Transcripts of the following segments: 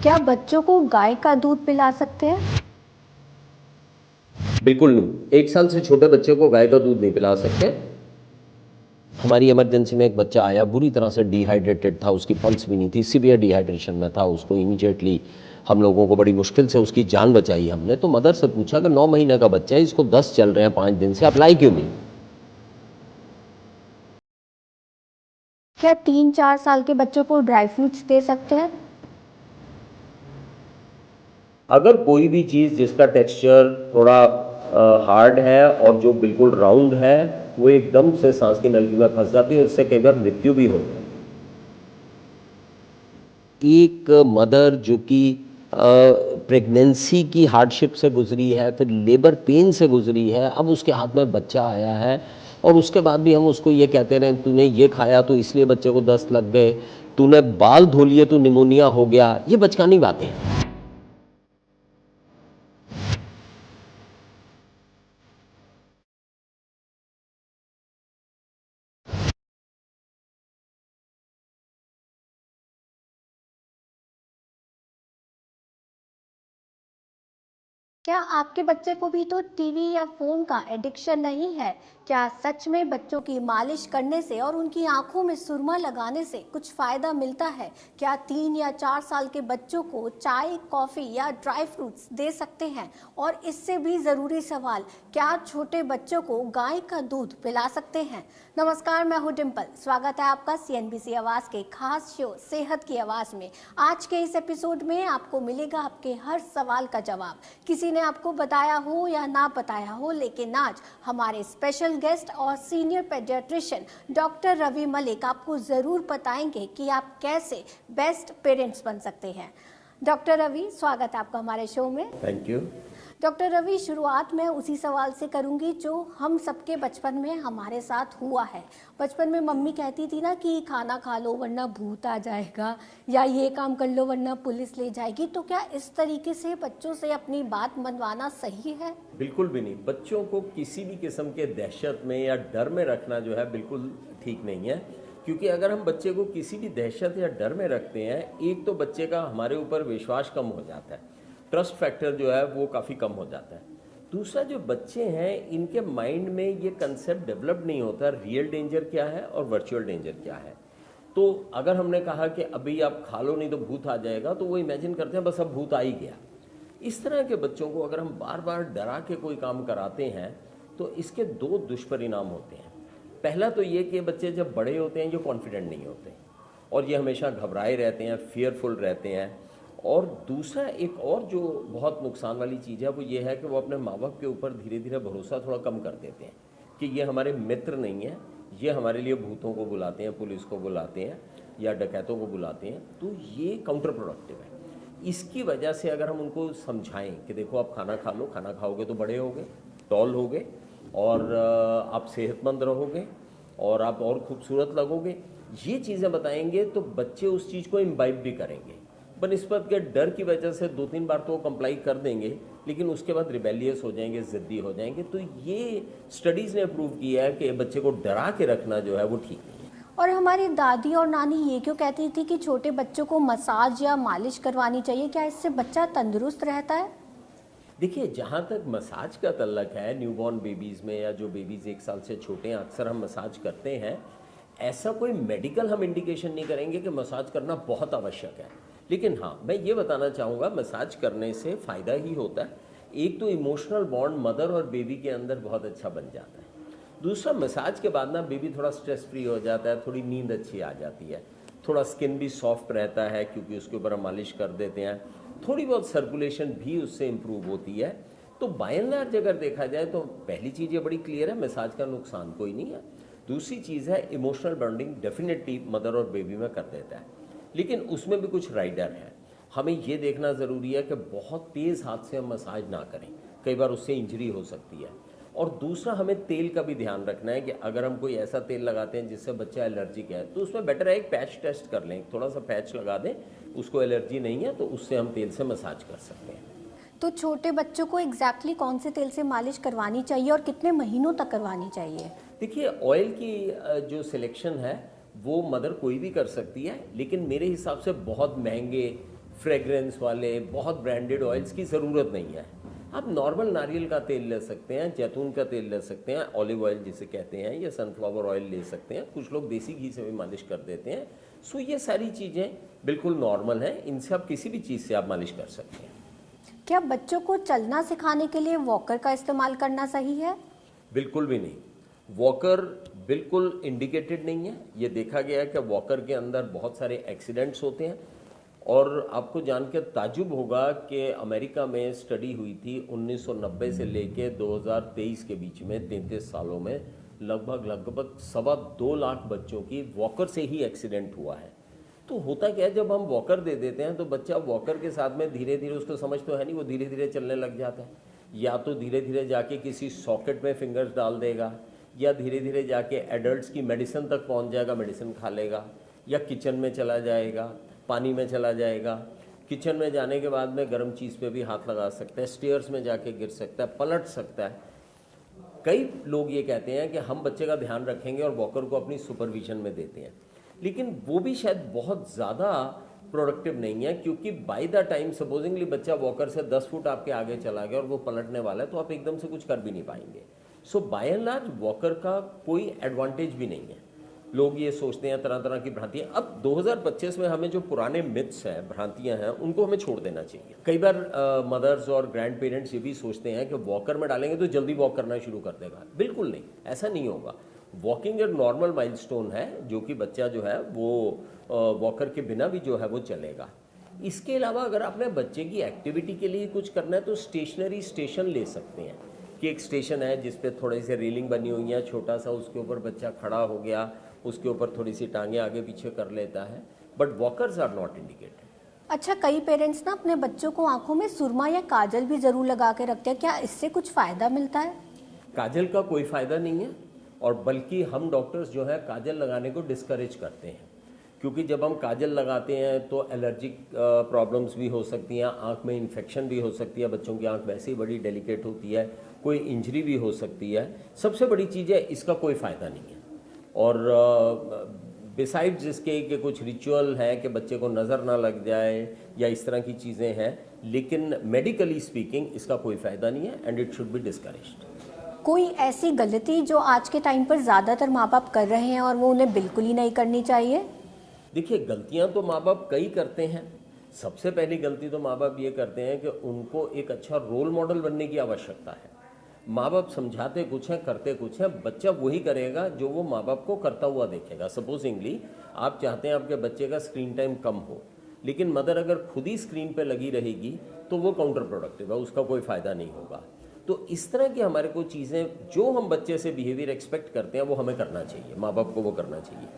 क्या बच्चों को गाय का दूध पिला सकते हैं? बिल्कुल नहीं। 1 साल से छोटे बच्चे को गाय का दूध नहीं पिला सकते। हमारी इमरजेंसी में एक बच्चा आया, बुरी तरह से डिहाइड्रेटेड था, उसकी पल्स भी नहीं थी, सीवियर डिहाइड्रेशन में था। उसको इमीडिएटली हम लोगों को बड़ी मुश्किल से उसकी जान बचाई हमने। तो मदर से पूछा कि 9 महीने का बच्चा है, इसको 10 चल रहे हैं 5 दिन से, आप लाई क्यों नहीं? क्या 3-4 साल के बच्चों को ड्राई फ्रूट्स दे सकते हैं? अगर कोई भी चीज़ जिसका टेक्सचर थोड़ा हार्ड है और जो बिल्कुल राउंड है, वो एकदम से सांस की नली में फंस जाती है, उससे कई बार मृत्यु भी होती है। एक मदर जो कि प्रेगनेंसी की हार्डशिप से गुजरी है, फिर लेबर पेन से गुजरी है, अब उसके हाथ में बच्चा आया है और उसके बाद भी हम उसको ये कहते रहे तूने ये खाया तो इसलिए बच्चे को दस्त लग गए, तूने बाल धो लिए तो निमोनिया हो गया, ये बचकानी बातें हैं। क्या आपके बच्चे को भी तो टीवी या फोन का एडिक्शन नहीं है? क्या सच में बच्चों की मालिश करने से और उनकी आंखों में सुरमा लगाने से कुछ फायदा मिलता है? क्या 3 या 4 साल के बच्चों को चाय, कॉफी या ड्राई फ्रूट्स दे सकते हैं? और इससे भी जरूरी सवाल, क्या छोटे बच्चों को गाय का दूध पिला सकते हैं? नमस्कार, मैं हूँ डिम्पल। स्वागत है आपका CNBC आवाज के खास शो सेहत की आवाज में। आज के इस एपिसोड में आपको मिलेगा आपके हर सवाल का जवाब। किसी ने आपको बताया हो या ना बताया हो, लेकिन आज हमारे स्पेशल गेस्ट और senior paediatrician doctor Ravi Malik आपको जरूर बताएंगे कि आप कैसे बेस्ट पेरेंट्स बन सकते हैं। डॉक्टर रवि, स्वागत है आपका हमारे शो में। Thank you. डॉक्टर रवि, शुरुआत मैं उसी सवाल से करूंगी जो हम सबके बचपन में हमारे साथ हुआ है। बचपन में मम्मी कहती थी ना कि खाना खा लो वरना भूत आ जाएगा, या ये काम कर लो वरना पुलिस ले जाएगी। तो क्या इस तरीके से बच्चों से अपनी बात मनवाना सही है? बिल्कुल भी नहीं। बच्चों को किसी भी किस्म के दहशत में या डर में रखना जो है बिल्कुल ठीक नहीं है, क्योंकि अगर हम बच्चे को किसी भी दहशत या डर में रखते हैं, एक तो बच्चे का हमारे ऊपर विश्वास कम हो जाता है, ट्रस्ट फैक्टर जो है वो काफ़ी कम हो जाता है। दूसरा, जो बच्चे हैं इनके माइंड में ये कंसेप्ट डेवलप नहीं होता रियल डेंजर क्या है और वर्चुअल डेंजर क्या है। तो अगर हमने कहा कि अभी आप खा लो नहीं तो भूत आ जाएगा, तो वो इमेजिन करते हैं बस अब भूत आ ही गया। इस तरह के बच्चों को अगर हम बार बार डरा के कोई काम कराते हैं तो इसके 2 दुष्परिणाम होते हैं। पहला तो ये कि बच्चे जब बड़े होते हैं जो कॉन्फिडेंट नहीं होते और ये हमेशा घबराए रहते हैं, फियरफुल रहते हैं। और दूसरा, एक और जो बहुत नुकसान वाली चीज़ है वो ये है कि वो अपने माँ बाप के ऊपर धीरे धीरे भरोसा थोड़ा कम कर देते हैं कि ये हमारे मित्र नहीं है, ये हमारे लिए भूतों को बुलाते हैं, पुलिस को बुलाते हैं या डकैतों को बुलाते हैं। तो ये काउंटर प्रोडक्टिव है। इसकी वजह से अगर हम उनको समझाएं कि देखो आप खाना खा लो, खाना खाओगे तो बड़े होगे, टॉल होगे और आप सेहतमंद रहोगे और आप और खूबसूरत लगोगे, ये चीज़ें बताएंगे तो बच्चे उस चीज़ को इम्बाइब भी करेंगे। बनस्पत के डर की वजह से 2-3 बार तो वो कंप्लाई कर देंगे, लेकिन उसके बाद रिबेलियस हो जाएंगे, ज़िद्दी हो जाएंगे। तो ये स्टडीज़ ने प्रूव किया है कि बच्चे को डरा के रखना जो है वो ठीक नहीं है। और हमारी दादी और नानी ये क्यों कहती थी कि छोटे बच्चों को मसाज या मालिश करवानी चाहिए? क्या इससे बच्चा तंदुरुस्त रहता है? देखिए, जहाँ तक मसाज का तल्लक है, न्यूबॉर्न बेबीज़ में या जो बेबीज़ 1 साल से छोटे हैं, अक्सर हम मसाज करते हैं। ऐसा कोई मेडिकल हम इंडिकेशन नहीं करेंगे कि मसाज करना बहुत आवश्यक है। लेकिन हाँ, मैं ये बताना चाहूँगा, मसाज करने से फ़ायदा ही होता है। एक तो इमोशनल बॉन्ड मदर और बेबी के अंदर बहुत अच्छा बन जाता है। दूसरा, मसाज के बाद ना बेबी थोड़ा स्ट्रेस फ्री हो जाता है, थोड़ी नींद अच्छी आ जाती है, थोड़ा स्किन भी सॉफ्ट रहता है क्योंकि उसके ऊपर हम मालिश कर देते हैं, थोड़ी बहुत सर्कुलेशन भी उससे इम्प्रूव होती है। तो बाय एंड लार्ज अगर देखा जाए तो पहली चीज़ ये बड़ी क्लियर है, मसाज का नुकसान कोई नहीं है। दूसरी चीज़ है, इमोशनल बॉन्डिंग डेफिनेटली मदर और बेबी में कर देता है, लेकिन उसमें भी कुछ राइडर है। हमें ये देखना ज़रूरी है कि बहुत तेज़ हाथ से हम मसाज ना करें, कई बार उससे इंजरी हो सकती है। और दूसरा, हमें तेल का भी ध्यान रखना है कि अगर हम कोई ऐसा तेल लगाते हैं जिससे बच्चा एलर्जिक है तो उसमें बेटर है एक पैच टेस्ट कर लें, थोड़ा सा पैच लगा दें, उसको एलर्जी नहीं है तो उससे हम तेल से मसाज कर सकते हैं। तो छोटे बच्चों को एग्जैक्टली कौन से तेल से मालिश करवानी चाहिए और कितने महीनों तक करवानी चाहिए? देखिए, ऑयल की जो सिलेक्शन है वो मदर कोई भी कर सकती है, लेकिन मेरे हिसाब से बहुत महंगे फ्रेग्रेंस वाले बहुत ब्रांडेड ऑयल्स की ज़रूरत नहीं है। आप नॉर्मल नारियल का तेल ले सकते हैं, जैतून का तेल ले सकते हैं, ऑलिव ऑयल जिसे कहते हैं, या सनफ्लावर ऑयल ले सकते हैं। कुछ लोग देसी घी से भी मालिश कर देते हैं। सो ये सारी चीज़ें बिल्कुल नॉर्मल हैं, इनसे आप किसी भी चीज़ से आप मालिश कर सकते हैं। क्या बच्चों को चलना सिखाने के लिए वॉकर का इस्तेमाल करना सही है? बिल्कुल भी नहीं। वॉकर बिल्कुल इंडिकेटेड नहीं है। ये देखा गया है कि वॉकर के अंदर बहुत सारे एक्सीडेंट्स होते हैं, और आपको जान के ताज्जुब होगा कि अमेरिका में स्टडी हुई थी 1990 से लेके 2023 के बीच में 33 सालों में लगभग 2.25 लाख बच्चों की वॉकर से ही एक्सीडेंट हुआ है। तो होता क्या है, जब हम वॉकर दे देते हैं तो बच्चा वॉकर के साथ में धीरे धीरे, उसको समझ तो है नहीं, वो धीरे धीरे चलने लग जाता है। या तो धीरे धीरे जाके किसी सॉकेट में फिंगर्स डाल देगा, या धीरे धीरे जाके एडल्ट्स की मेडिसिन तक पहुंच जाएगा, मेडिसिन खा लेगा, या किचन में चला जाएगा, पानी में चला जाएगा। किचन में जाने के बाद में गर्म चीज़ पे भी हाथ लगा सकता है, स्टेयर्स में जाके गिर सकता है, पलट सकता है। कई लोग ये कहते हैं कि हम बच्चे का ध्यान रखेंगे और वॉकर को अपनी सुपरविजन में देते हैं, लेकिन वो भी शायद बहुत ज़्यादा प्रोडक्टिव नहीं है, क्योंकि बाय द टाइम सपोजिंगली बच्चा वॉकर से 10 फुट आपके आगे चला गया और वो पलटने वाला है, तो आप एकदम से कुछ कर भी नहीं पाएंगे। सो बाय एंड लार्ज वॉकर का कोई एडवांटेज भी नहीं है। लोग ये सोचते हैं, तरह तरह की भ्रांतियाँ। अब 2025 में हमें जो पुराने मिथ्स हैं, भ्रांतियाँ हैं, उनको हमें छोड़ देना चाहिए। कई बार मदर्स और ग्रैंड पेरेंट्स ये भी सोचते हैं कि वॉकर में डालेंगे तो जल्दी वॉक करना शुरू कर देगा। बिल्कुल नहीं, ऐसा नहीं होगा। वॉकिंग एक नॉर्मल माइलस्टोन है, जो कि बच्चा जो है वो वॉकर के बिना भी जो है वो चलेगा। इसके अलावा अगर आपने बच्चे की एक्टिविटी के लिए कुछ करना है तो स्टेशनरी स्टेशन ले सकते हैं, कि एक स्टेशन है जिस पे थोड़ी सी रेलिंग बनी हुई है, छोटा सा, उसके ऊपर बच्चा खड़ा हो गया, उसके ऊपर थोड़ी सी टांगे आगे पीछे कर लेता है। But walkers are not indicated. अच्छा, कई पेरेंट्स ना अपने बच्चों को आंखों में सुरमा या काजल भी जरूर लगा के रखते हैं, क्या इससे कुछ फायदा मिलता है? काजल का कोई फ़ायदा नहीं है, और बल्कि हम डॉक्टर्स जो है काजल लगाने को डिस्करेज करते हैं, क्योंकि जब हम काजल लगाते हैं तो एलर्जिक प्रॉब्लम्स भी हो सकती हैं, आँख में इन्फेक्शन भी हो सकती है। बच्चों की आँख वैसे ही बड़ी डेलिकेट होती है, कोई इंजरी भी हो सकती है। सबसे बड़ी चीज़ है, इसका कोई फ़ायदा नहीं है। और बिसाइड्स इसके कि कुछ रिचुअल है कि बच्चे को नज़र ना लग जाए या इस तरह की चीज़ें हैं, लेकिन मेडिकली स्पीकिंग इसका कोई फ़ायदा नहीं है, and it should be discouraged. कोई ऐसी गलती जो आज के टाइम पर ज़्यादातर माँ बाप कर रहे हैं और वो उन्हें बिल्कुल ही नहीं करनी चाहिए? देखिए, गलतियां तो माँ बाप कई करते हैं। सबसे पहली गलती तो माँ बाप ये करते हैं कि उनको एक अच्छा रोल मॉडल बनने की आवश्यकता है। माँ बाप समझाते कुछ हैं, करते कुछ हैं, बच्चा वही करेगा जो वो माँ बाप को करता हुआ देखेगा। सपोजिंगली आप चाहते हैं आपके बच्चे का स्क्रीन टाइम कम हो, लेकिन मदर अगर खुद ही स्क्रीन पे लगी रहेगी तो वो काउंटर प्रोडक्टिव है, उसका कोई फ़ायदा नहीं होगा। तो इस तरह की हमारे को चीज़ें, जो हम बच्चे से बिहेवियर एक्सपेक्ट करते हैं, वो हमें करना चाहिए, माँ बाप को वो करना चाहिए।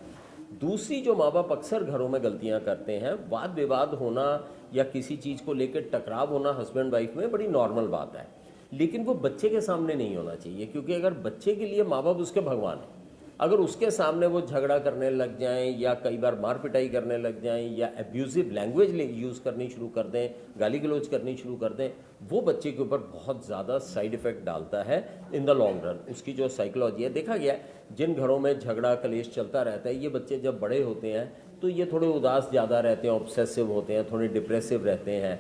दूसरी जो माँ बाप अक्सर घरों में गलतियाँ करते हैं, वाद विवाद होना या किसी चीज़ को लेकर टकराव होना हस्बैंड वाइफ में बड़ी नॉर्मल बात है, लेकिन वो बच्चे के सामने नहीं होना चाहिए, क्योंकि अगर बच्चे के लिए माँ बाप उसके भगवान हैं, अगर उसके सामने वो झगड़ा करने लग जाएं या कई बार मार पिटाई करने लग जाएं या एब्यूजिव लैंग्वेज यूज़ करनी शुरू कर दें, गाली गलौज करनी शुरू कर दें, वो बच्चे के ऊपर बहुत ज़्यादा साइड इफ़ेक्ट डालता है इन द लॉन्ग रन। उसकी जो साइकोलॉजी है, देखा गया है जिन घरों में झगड़ा कलेश चलता रहता है, ये बच्चे जब बड़े होते हैं तो ये थोड़े उदास ज़्यादा रहते हैं, ऑब्सेसिव होते हैं, थोड़े डिप्रेसिव रहते हैं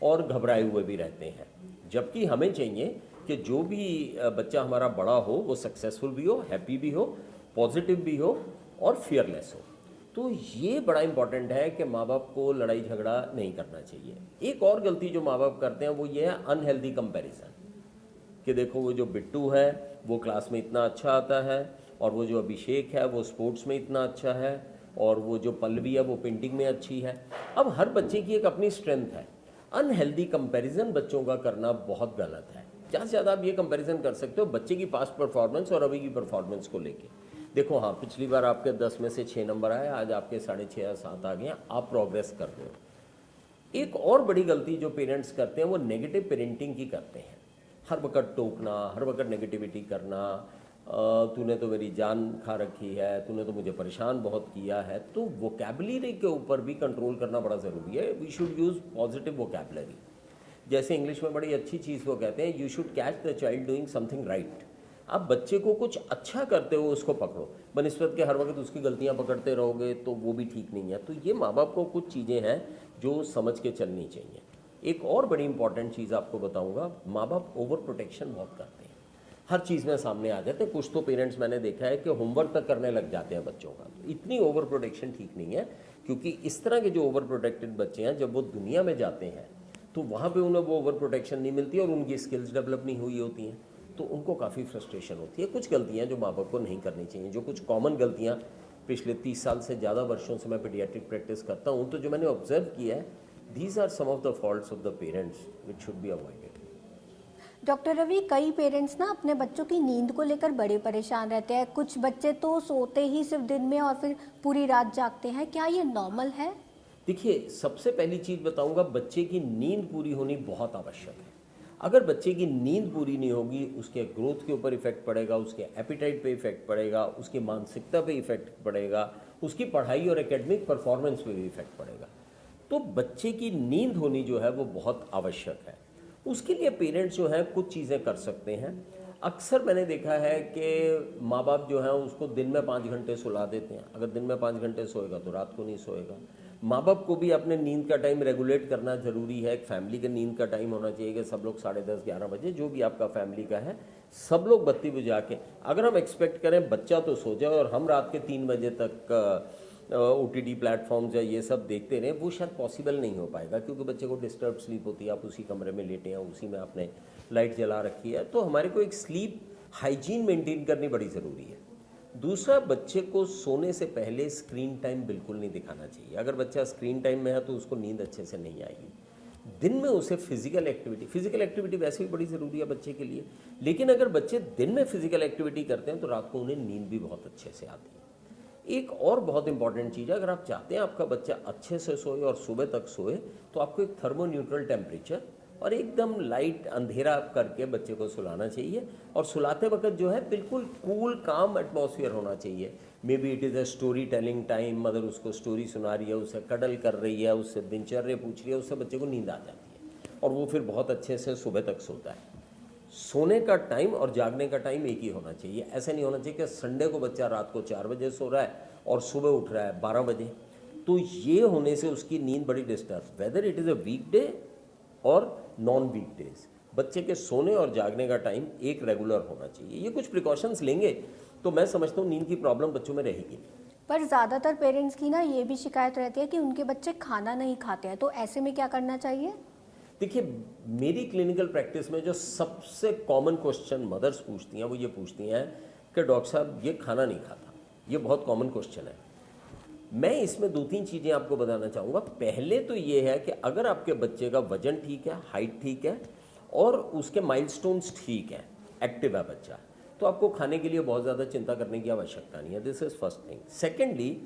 और घबराए हुए भी रहते हैं। जबकि हमें चाहिए कि जो भी बच्चा हमारा बड़ा हो वो सक्सेसफुल भी हो, हैप्पी भी हो, पॉजिटिव भी हो और फियरलेस हो। तो ये बड़ा इंपॉर्टेंट है कि माँ बाप को लड़ाई झगड़ा नहीं करना चाहिए। एक और गलती जो माँ बाप करते हैं वो ये है अनहेल्दी कंपैरिजन, कि देखो वो जो बिट्टू है वो क्लास में इतना अच्छा आता है, और वो जो अभिषेक है वो स्पोर्ट्स में इतना अच्छा है, और वो जो पल्लवी है वो पेंटिंग में अच्छी है। अब हर बच्चे की एक अपनी स्ट्रेंथ है। अनहेल्दी कंपैरिजन बच्चों का करना बहुत गलत है। ज़्यादा से ज़्यादा आप ये कंपैरिजन कर सकते हो बच्चे की पास्ट परफॉर्मेंस और अभी की परफॉर्मेंस को लेके। देखो, हाँ, पिछली बार आपके 10 में से 6 नंबर आए, आज आपके 6.5 या 7 आ गए, आप प्रोग्रेस कर रहे हो। एक और बड़ी गलती जो पेरेंट्स करते हैं वो नेगेटिव पेरेंटिंग की करते हैं। हर वक्त टोकना, हर वक्त नेगेटिविटी करना, तूने तो मेरी जान खा रखी है, तूने तो मुझे परेशान बहुत किया है। तो वोकैबुलरी के ऊपर भी कंट्रोल करना बड़ा ज़रूरी है। We should use positive vocabulary. जैसे इंग्लिश में बड़ी अच्छी चीज़ वो कहते हैं, you should catch the child doing something right. आप बच्चे को कुछ अच्छा करते हो उसको पकड़ो, बनिस्बत के हर वक्त उसकी गलतियां पकड़ते रहोगे तो वो भी ठीक नहीं है। तो ये माँ बाप को कुछ चीज़ें हैं जो समझ के चलनी चाहिए। एक और बड़ी इंपॉर्टेंट चीज़ आपको बताऊंगा, माँ बाप ओवर प्रोटेक्शन बहुत करते हैं, हर चीज़ में सामने आ जाते हैं। कुछ तो पेरेंट्स मैंने देखा है कि होमवर्क तक करने लग जाते हैं बच्चों का। तो इतनी ओवर प्रोटेक्शन ठीक नहीं है, क्योंकि इस तरह के जो ओवर प्रोटेक्टेड बच्चे हैं जब वो दुनिया में जाते हैं तो वहाँ पे उन्हें वो ओवर प्रोटेक्शन नहीं मिलती और उनकी स्किल्स डेवलप नहीं हुई होती हैं, तो उनको काफ़ी फ्रस्ट्रेशन होती है। कुछ गलतियाँ जो माँ बाप को नहीं करनी चाहिए, जो कुछ कॉमन गलतियाँ पिछले 30 साल से ज़्यादा वर्षों से मैं पीडियाट्रिक प्रैक्टिस करता हूँ, तो जो मैंने ऑब्जर्व किया है, these are some of the faults of the parents which should be avoided. Doctor Ravi, कई पेरेंट्स ना अपने बच्चों की नींद को लेकर बड़े परेशान रहते हैं। कुछ बच्चे तो सोते ही सिर्फ दिन में और फिर पूरी रात जागते हैं। क्या ये नॉर्मल है? देखिए, सबसे पहली चीज़ बताऊंगा, बच्चे की नींद पूरी होनी बहुत आवश्यक है। अगर बच्चे की नींद पूरी नहीं होगी, उसके ग्रोथ के ऊपर इफेक्ट पड़ेगा, उसके एपिटाइट पे इफेक्ट पड़ेगा, उसकी मानसिकता पे इफेक्ट पड़ेगा, उसकी पढ़ाई और एकेडमिक परफॉर्मेंस पे भी इफेक्ट पड़ेगा। तो बच्चे की नींद होनी जो है वो बहुत आवश्यक है। उसके लिए पेरेंट्स जो हैं कुछ चीज़ें कर सकते हैं। अक्सर मैंने देखा है कि माँ बाप जो हैं उसको दिन में 5 घंटे सुला देते हैं। अगर दिन में 5 घंटे सोएगा तो रात को नहीं सोएगा। माँ बाप को भी अपने नींद का टाइम रेगुलेट करना ज़रूरी है। एक फैमिली का नींद का टाइम होना चाहिए कि सब लोग 10:30-11 बजे, जो भी आपका फैमिली का है, सब लोग बत्ती बुझा के, अगर हम एक्सपेक्ट करें बच्चा तो सो जाए और हम रात के 3 बजे तक OTT प्लेटफॉर्म्स या ये सब देखते रहें, वो शायद पॉसिबल नहीं हो पाएगा, क्योंकि बच्चे को डिस्टर्ब स्लीप होती है। आप उसी कमरे में लेटे हैं, उसी में आपने लाइट जला रखी है, तो हमारे को एक स्लीप हाइजीन मेंटेन करनी बड़ी ज़रूरी है। दूसरा, बच्चे को सोने से पहले स्क्रीन टाइम बिल्कुल नहीं दिखाना चाहिए। अगर बच्चा स्क्रीन टाइम में है तो उसको नींद अच्छे से नहीं आएगी। दिन में उसे फिजिकल एक्टिविटी वैसे भी बड़ी ज़रूरी है बच्चे के लिए, लेकिन अगर बच्चे दिन में फिजिकल एक्टिविटी करते हैं तो रात को उन्हें नींद भी बहुत अच्छे से आती है। एक और बहुत इंपॉर्टेंट चीज़ है, अगर आप चाहते हैं आपका बच्चा अच्छे से सोए और सुबह तक सोए, तो आपको एक थर्मो न्यूट्रल टेम्परेचर और एकदम लाइट अंधेरा करके बच्चे को सुलाना चाहिए। और सुलाते वक्त जो है बिल्कुल कूल काम एटमॉस्फेयर होना चाहिए। May be it is a story telling time, mother उसको स्टोरी सुना रही है, उससे कडल कर रही है, उससे दिनचर्या पूछ रही है, उससे बच्चे को नींद आ जाती है और वो फिर बहुत अच्छे से सुबह तक सोता है। सोने का टाइम और जागने का टाइम एक ही होना चाहिए। ऐसा नहीं होना चाहिए कि संडे को बच्चा रात को 4 बजे सो रहा है और सुबह उठ रहा है 12 बजे, तो ये होने से उसकी नींद बड़ी disturb, whether it is a weekday और नॉन वीकडेज। बच्चे के सोने और जागने का टाइम एक रेगुलर होना चाहिए। ये कुछ प्रिकॉशंस लेंगे तो मैं समझता हूँ नींद की प्रॉब्लम बच्चों में रहेगी। पर ज़्यादातर पेरेंट्स की ना ये भी शिकायत रहती है कि उनके बच्चे खाना नहीं खाते हैं, तो ऐसे में क्या करना चाहिए? देखिए, मेरी क्लिनिकल प्रैक्टिस में जो सबसे कॉमन क्वेश्चन मदर्स पूछती हैं वो ये पूछती हैं कि डॉक्टर साहब ये खाना नहीं खाता। ये बहुत कॉमन क्वेश्चन है। मैं इसमें 2-3 चीज़ें आपको बताना चाहूँगा। पहले तो ये है कि अगर आपके बच्चे का वजन ठीक है, हाइट ठीक है और उसके माइलस्टोन्स ठीक हैं, एक्टिव है बच्चा, तो आपको खाने के लिए बहुत ज़्यादा चिंता करने की आवश्यकता नहीं है। This is first thing. Secondly,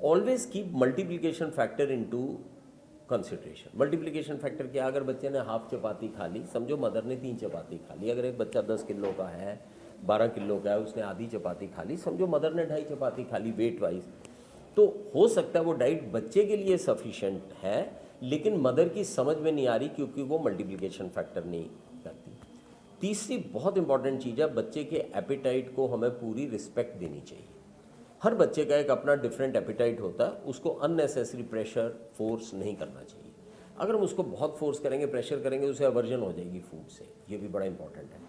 always keep multiplication factor into consideration. Multiplication factor क्या? अगर बच्चे ने हाफ चपाती खा ली, समझो मदर ने 3 चपाती खा ली। अगर एक बच्चा 10 किलो का है, 12 किलो का है, उसने आधी चपाती खा ली, समझो मदर ने 2.5 चपाती खा ली वेट वाइज, तो हो सकता है वो डाइट बच्चे के लिए सफिशिएंट है, लेकिन मदर की समझ में नहीं आ रही क्योंकि वो मल्टीप्लिकेशन फैक्टर नहीं करती। तीसरी बहुत इंपॉर्टेंट चीज़ है, बच्चे के एपिटाइट को हमें पूरी रिस्पेक्ट देनी चाहिए। हर बच्चे का एक अपना डिफरेंट एपिटाइट होता है, उसको अननेसेसरी प्रेशर फोर्स नहीं करना चाहिए। अगर हम उसको बहुत फोर्स करेंगे, प्रेशर करेंगे, उसे अवर्जन हो जाएगी फूड से। ये भी बड़ा इंपॉर्टेंट है।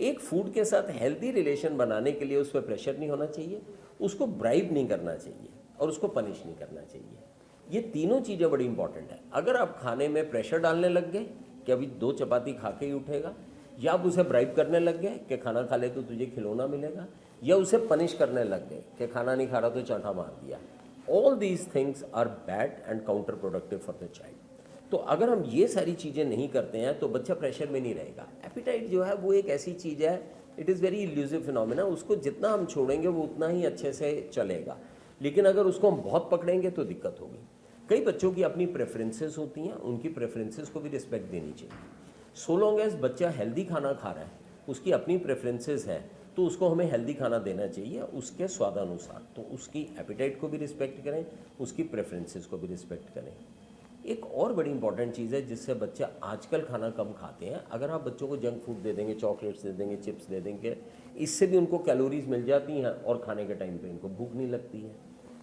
एक फूड के साथ हेल्दी रिलेशन बनाने के लिए उस पर प्रेशर नहीं होना चाहिए, उसको ब्राइब नहीं करना चाहिए और उसको पनिश नहीं करना चाहिए। ये तीनों चीज़ें बड़ी इंपॉर्टेंट है। अगर आप खाने में प्रेशर डालने लग गए कि अभी 2 चपाती खा के ही उठेगा, या आप उसे ब्राइब करने लग गए कि खाना खा ले तो तुझे खिलौना मिलेगा, या उसे पनिश करने लग गए कि खाना नहीं खा रहा तो चांटा मार दिया, all these things are bad and counterproductive for the child. तो अगर हम ये सारी चीज़ें नहीं करते हैं तो बच्चा प्रेशर में नहीं रहेगा। एपिटाइट जो है वो एक ऐसी चीज़ है, it is very elusive phenomena. उसको जितना हम छोड़ेंगे वो उतना ही अच्छे से चलेगा, लेकिन अगर उसको हम बहुत पकड़ेंगे तो दिक्कत होगी। कई बच्चों की अपनी प्रेफरेंसेस होती हैं, उनकी प्रेफरेंसेस को भी रिस्पेक्ट देनी चाहिए। सो लॉन्ग एज बच्चा हेल्दी खाना खा रहा है, उसकी अपनी प्रेफरेंसेस हैं, तो उसको हमें हेल्दी खाना देना चाहिए उसके स्वादानुसार। तो उसकी एपिटाइट को भी रिस्पेक्ट करें, उसकी प्रेफरेंसेस को भी रिस्पेक्ट करें। एक और बड़ी इंपॉर्टेंट चीज़ है जिससे बच्चे आजकल खाना कम खाते हैं। अगर आप बच्चों को जंक फूड दे देंगे, चॉकलेट्स दे देंगे, चिप्स दे देंगे, इससे भी उनको कैलोरीज मिल जाती हैं और खाने के टाइम पे इनको भूख नहीं लगती है।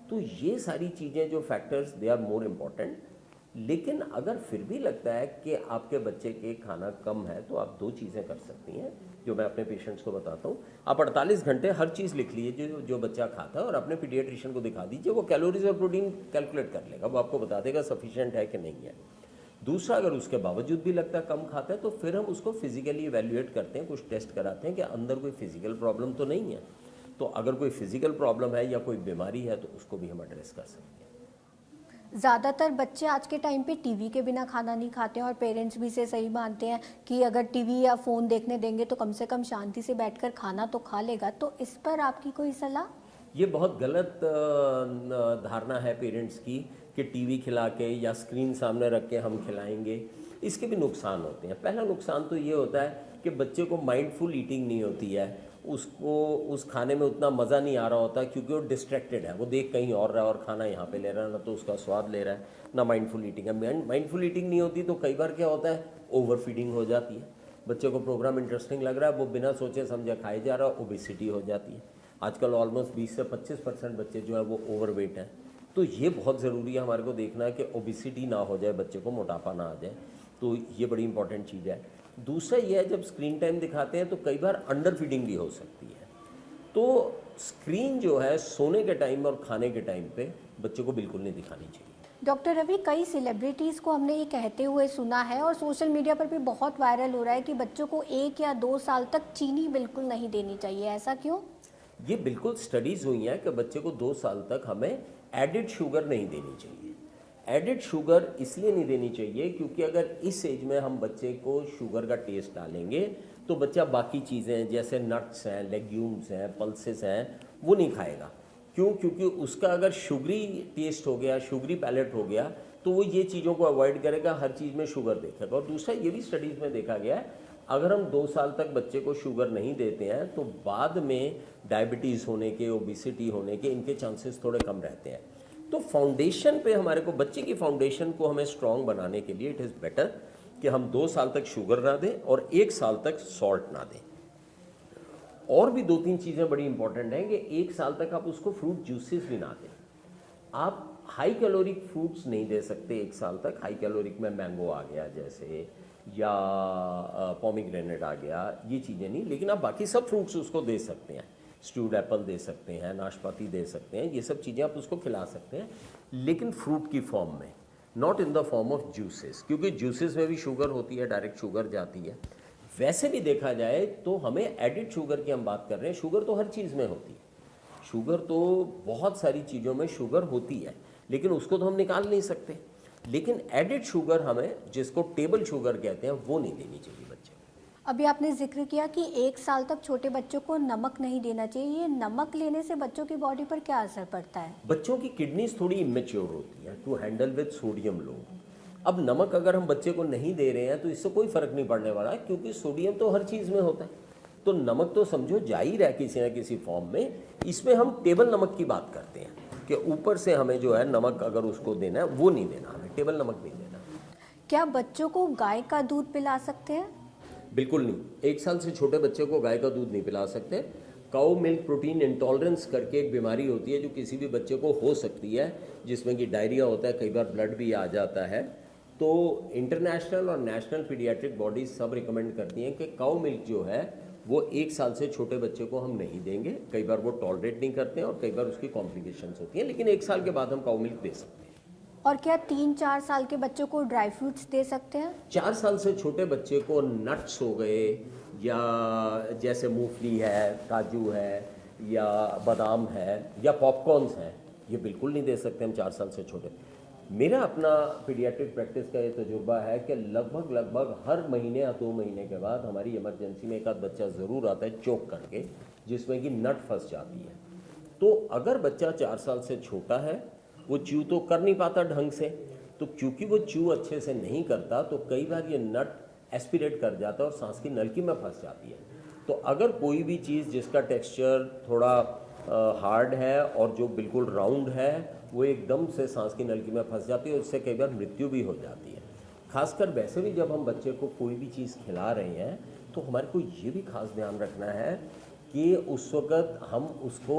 तो ये सारी चीज़ें जो factors they are more important. लेकिन अगर फिर भी लगता है कि आपके बच्चे के खाना कम है तो आप दो चीज़ें कर सकती हैं जो मैं अपने पेशेंट्स को बताता हूँ। आप 48 घंटे हर चीज़ लिख लीजिए जो बच्चा खाता है और अपने पीडियाट्रिशियन को दिखा दीजिए, वो कैलोरीज और प्रोटीन कैलकुलेट कर लेगा, वो आपको बता देगा सफिशिएंट है कि नहीं है। दूसरा, अगर उसके बावजूद भी लगता है कम खाता है तो फिर हम उसको फिजिकली इवैल्यूएट करते हैं, कुछ टेस्ट कराते हैं कि अंदर कोई फिजिकल प्रॉब्लम तो नहीं है। तो अगर कोई फिजिकल प्रॉब्लम है या कोई बीमारी है तो उसको भी हम एड्रेस कर सकते हैं। ज़्यादातर बच्चे आज के टाइम पे टीवी के बिना खाना नहीं खाते हैं और पेरेंट्स भी इसे सही मानते हैं कि अगर टीवी या फ़ोन देखने देंगे तो कम से कम शांति से बैठकर खाना तो खा लेगा। तो इस पर आपकी कोई सलाह? ये बहुत गलत धारणा है पेरेंट्स की कि टीवी खिला के या स्क्रीन सामने रख के हम खिलाएंगे। इसके भी नुकसान होते हैं। पहला नुकसान तो ये होता है कि बच्चे को माइंडफुल ईटिंग नहीं होती है, उसको उस खाने में उतना मज़ा नहीं आ रहा होता क्योंकि वो डिस्ट्रैक्टेड है, वो देख कहीं और रहा है और खाना यहाँ पे ले रहा है, ना तो उसका स्वाद ले रहा है, ना माइंडफुल ईटिंग है। माइंडफुल ईटिंग नहीं होती तो कई बार क्या होता है, ओवर फीडिंग हो जाती है। बच्चे को प्रोग्राम इंटरेस्टिंग लग रहा है, वो बिना सोचे समझे खाए जा रहा है, ओबेसिटी हो जाती है। आजकल ऑलमोस्ट 20 से 25% बच्चे जो है वो ओवरवेट हैं। तो ये बहुत ज़रूरी है हमारे को देखना कि ओबेसिटी ना हो जाए, बच्चे को मोटापा ना आ जाए। तो ये बड़ी इंपॉर्टेंट चीज़ है। दूसरा ये है, जब स्क्रीन टाइम दिखाते हैं तो कई बार अंडर फीडिंग भी हो सकती है। तो स्क्रीन जो है सोने के टाइम और खाने के टाइम पे बच्चे को बिल्कुल नहीं दिखानी चाहिए। डॉक्टर रवि, कई सेलिब्रिटीज़ को हमने ये कहते हुए सुना है और सोशल मीडिया पर भी बहुत वायरल हो रहा है कि बच्चों को 1 या 2 साल तक चीनी बिल्कुल नहीं देनी चाहिए। ऐसा क्यों? ये बिल्कुल स्टडीज़ हुई हैं कि बच्चे को 2 साल तक हमें एडिड शुगर नहीं देनी चाहिए। एडिड शुगर इसलिए नहीं देनी चाहिए क्योंकि अगर इस एज में हम बच्चे को शुगर का टेस्ट डालेंगे तो बच्चा बाकी चीज़ें जैसे नट्स हैं, लेग्यूम्स हैं, पल्सेस हैं, वो नहीं खाएगा। क्यों? क्योंकि उसका अगर शुगरी टेस्ट हो गया, शुगरी पैलेट हो गया, तो वो ये चीज़ों को अवॉइड करेगा, हर चीज़ में शुगर देखेगा। और दूसरा ये भी स्टडीज़ में देखा गया है, अगर हम 2 साल तक बच्चे को शुगर नहीं देते हैं तो बाद में डायबिटीज़ होने के, ओबेसिटी होने के, इनके चांसेस थोड़े कम रहते हैं। तो फाउंडेशन पे हमारे को, बच्चे की फाउंडेशन को हमें स्ट्रॉन्ग बनाने के लिए इट इज़ बेटर कि हम 2 साल तक शुगर ना दें और 1 साल तक सॉल्ट ना दें। और भी 2-3 चीज़ें बड़ी इंपॉर्टेंट हैं कि 1 साल तक आप उसको फ्रूट जूसेस भी ना दें। आप हाई कैलोरिक फ्रूट्स नहीं दे सकते 1 साल तक। हाई कैलोरिक में मैंगो आ गया जैसे, या पोमीग्रेनेट आ गया, ये चीज़ें नहीं। लेकिन आप बाकी सब फ्रूट्स उसको दे सकते हैं। स्ट्यूड एप्पल दे सकते हैं, नाशपाती दे सकते हैं, ये सब चीज़ें आप उसको खिला सकते हैं, लेकिन फ्रूट की फॉर्म में, not in the form of juices, क्योंकि जूसेस में भी शुगर होती है, डायरेक्ट शुगर जाती है। वैसे भी देखा जाए तो हमें एडिड शुगर की हम बात कर रहे हैं। शुगर तो हर चीज़ में होती है, शुगर तो बहुत सारी चीज़ों में शुगर होती है, लेकिन उसको तो हम निकाल नहीं सकते। लेकिन एडिड शुगर हमें, जिसको टेबल शुगर कहते हैं, वो नहीं देनी चाहिए बच्चे को। अभी आपने जिक्र किया कि 1 साल तक छोटे बच्चों को नमक नहीं देना चाहिए। ये नमक लेने से बच्चों की बॉडी पर क्या असर पड़ता है? बच्चों की किडनीज थोड़ी इमेच्योर होती है to handle with sodium load. अब नमक अगर हम बच्चे को नहीं दे रहे हैं तो इससे कोई फर्क नहीं पड़ने वाला है, क्योंकि सोडियम तो हर चीज़ में होता है। तो नमक तो समझो जा ही रहा है किसी न किसी फॉर्म में। इसमें हम टेबल नमक की बात करते हैं कि ऊपर से हमें जो है नमक अगर उसको देना है, वो नहीं देना, हमें टेबल नमक नहीं देना। क्या बच्चों को गाय का दूध पिला सकते हैं? बिल्कुल नहीं। 1 साल से छोटे बच्चे को गाय का दूध नहीं पिला सकते। काउ मिल्क प्रोटीन इंटॉलरेंस करके एक बीमारी होती है जो किसी भी बच्चे को हो सकती है, जिसमें कि डायरिया होता है, कई बार ब्लड भी आ जाता है। तो इंटरनेशनल और नेशनल पीडियाट्रिक बॉडीज सब रिकमेंड करती हैं कि काउ मिल्क जो है वो 1 साल से छोटे बच्चे को हम नहीं देंगे। कई बार वो टॉलरेट नहीं करते हैं और कई बार उसकी कॉम्प्लिकेशंस होती हैं, लेकिन 1 साल के बाद हम काउ मिल्क दे सकते हैं। और क्या 3-4 साल के बच्चों को ड्राई फ्रूट्स दे सकते हैं? 4 साल से छोटे बच्चे को नट्स हो गए, या जैसे मूंगफली है, काजू है, या बादाम है, या पॉपकॉर्न्स हैं, ये बिल्कुल नहीं दे सकते हम 4 साल से छोटे। मेरा अपना पीडियाट्रिक प्रैक्टिस का ये तजुर्बा है कि लगभग हर महीने या 2 महीने के बाद हमारी इमरजेंसी में एक आध बच्चा ज़रूर आता है चोक करके, जिसमें कि नट फंस जाती है। तो अगर बच्चा 4 साल से छोटा है, वो च्यू तो कर नहीं पाता ढंग से, तो क्योंकि वो च्यू अच्छे से नहीं करता तो कई बार ये नट एस्पिरेट कर जाता है और सांस की नलकी में फंस जाती है। तो अगर कोई भी चीज़ जिसका टेक्सचर थोड़ा हार्ड है और जो बिल्कुल राउंड है, वो एकदम से सांस की नलकी में फंस जाती है, उससे कई बार मृत्यु भी हो जाती है। खासकर वैसे भी जब हम बच्चे को कोई भी चीज़ खिला रहे हैं तो हमारे को ये भी खास ध्यान रखना है कि उस वक्त हम उसको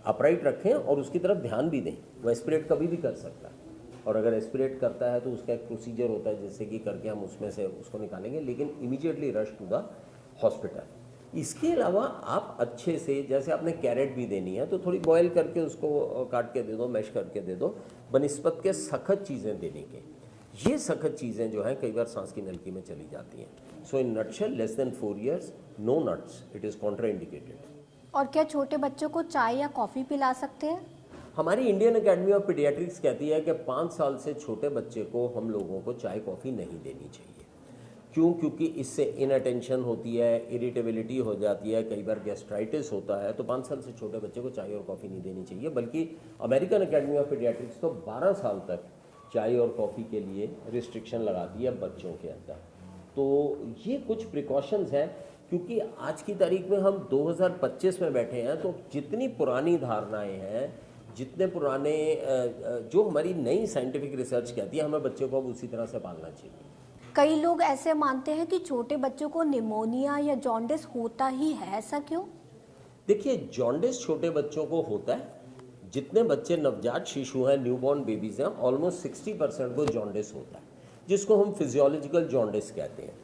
अपराइट रखें और उसकी तरफ ध्यान भी दें। वो एस्पिरेट कभी भी कर सकता है, और अगर एस्पिरेट करता है तो उसका एक प्रोसीजर होता है जिससे कि करके हम उसमें से उसको निकालेंगे, लेकिन immediately rush to the hospital. इसके अलावा आप अच्छे से, जैसे आपने कैरेट भी देनी है तो थोड़ी बॉयल करके उसको काट के दे दो, मैश करके दे दो, बनिस्बत के सख्त चीज़ें देने के। ये सख्त चीज़ें जो हैं कई बार सांस की नलकी में चली जाती हैं। So in nutshell, less than 4 years, no nuts, it is contraindicated. और क्या छोटे बच्चों को चाय या कॉफ़ी पिला सकते हैं? हमारी इंडियन एकेडमी ऑफ पीडियाट्रिक्स कहती है कि 5 साल से छोटे बच्चे को हम लोगों को चाय कॉफ़ी नहीं देनी चाहिए। क्यों? क्योंकि इससे इनअटेंशन होती है, इरिटेबिलिटी हो जाती है, कई बार गैस्ट्राइटिस होता है। तो 5 साल से छोटे बच्चे को चाय और कॉफ़ी नहीं देनी चाहिए, बल्कि अमेरिकन एकेडमी ऑफ पीडियाट्रिक्स तो 12 साल तक चाय और कॉफ़ी के लिए रिस्ट्रिक्शन लगा दी है बच्चों के अंदर। तो ये कुछ प्रिकॉशंस हैं, क्योंकि आज की तारीख में हम 2025 में बैठे हैं, तो जितनी पुरानी धारणाएं हैं, जितने पुराने जो हमारी नई साइंटिफिक रिसर्च कहती है, हमें बच्चों को अब उसी तरह से पालना चाहिए। कई लोग ऐसे मानते हैं कि छोटे बच्चों को निमोनिया या जॉन्डिस होता ही है, ऐसा क्यों? देखिए, जॉन्डिस छोटे बच्चों को होता है। जितने बच्चे नवजात शिशु हैं, न्यूबॉर्न बेबीज हैं, ऑलमोस्ट 60% को जॉन्डिस होता है, जिसको हम फिजियोलॉजिकल जॉन्डिस कहते हैं।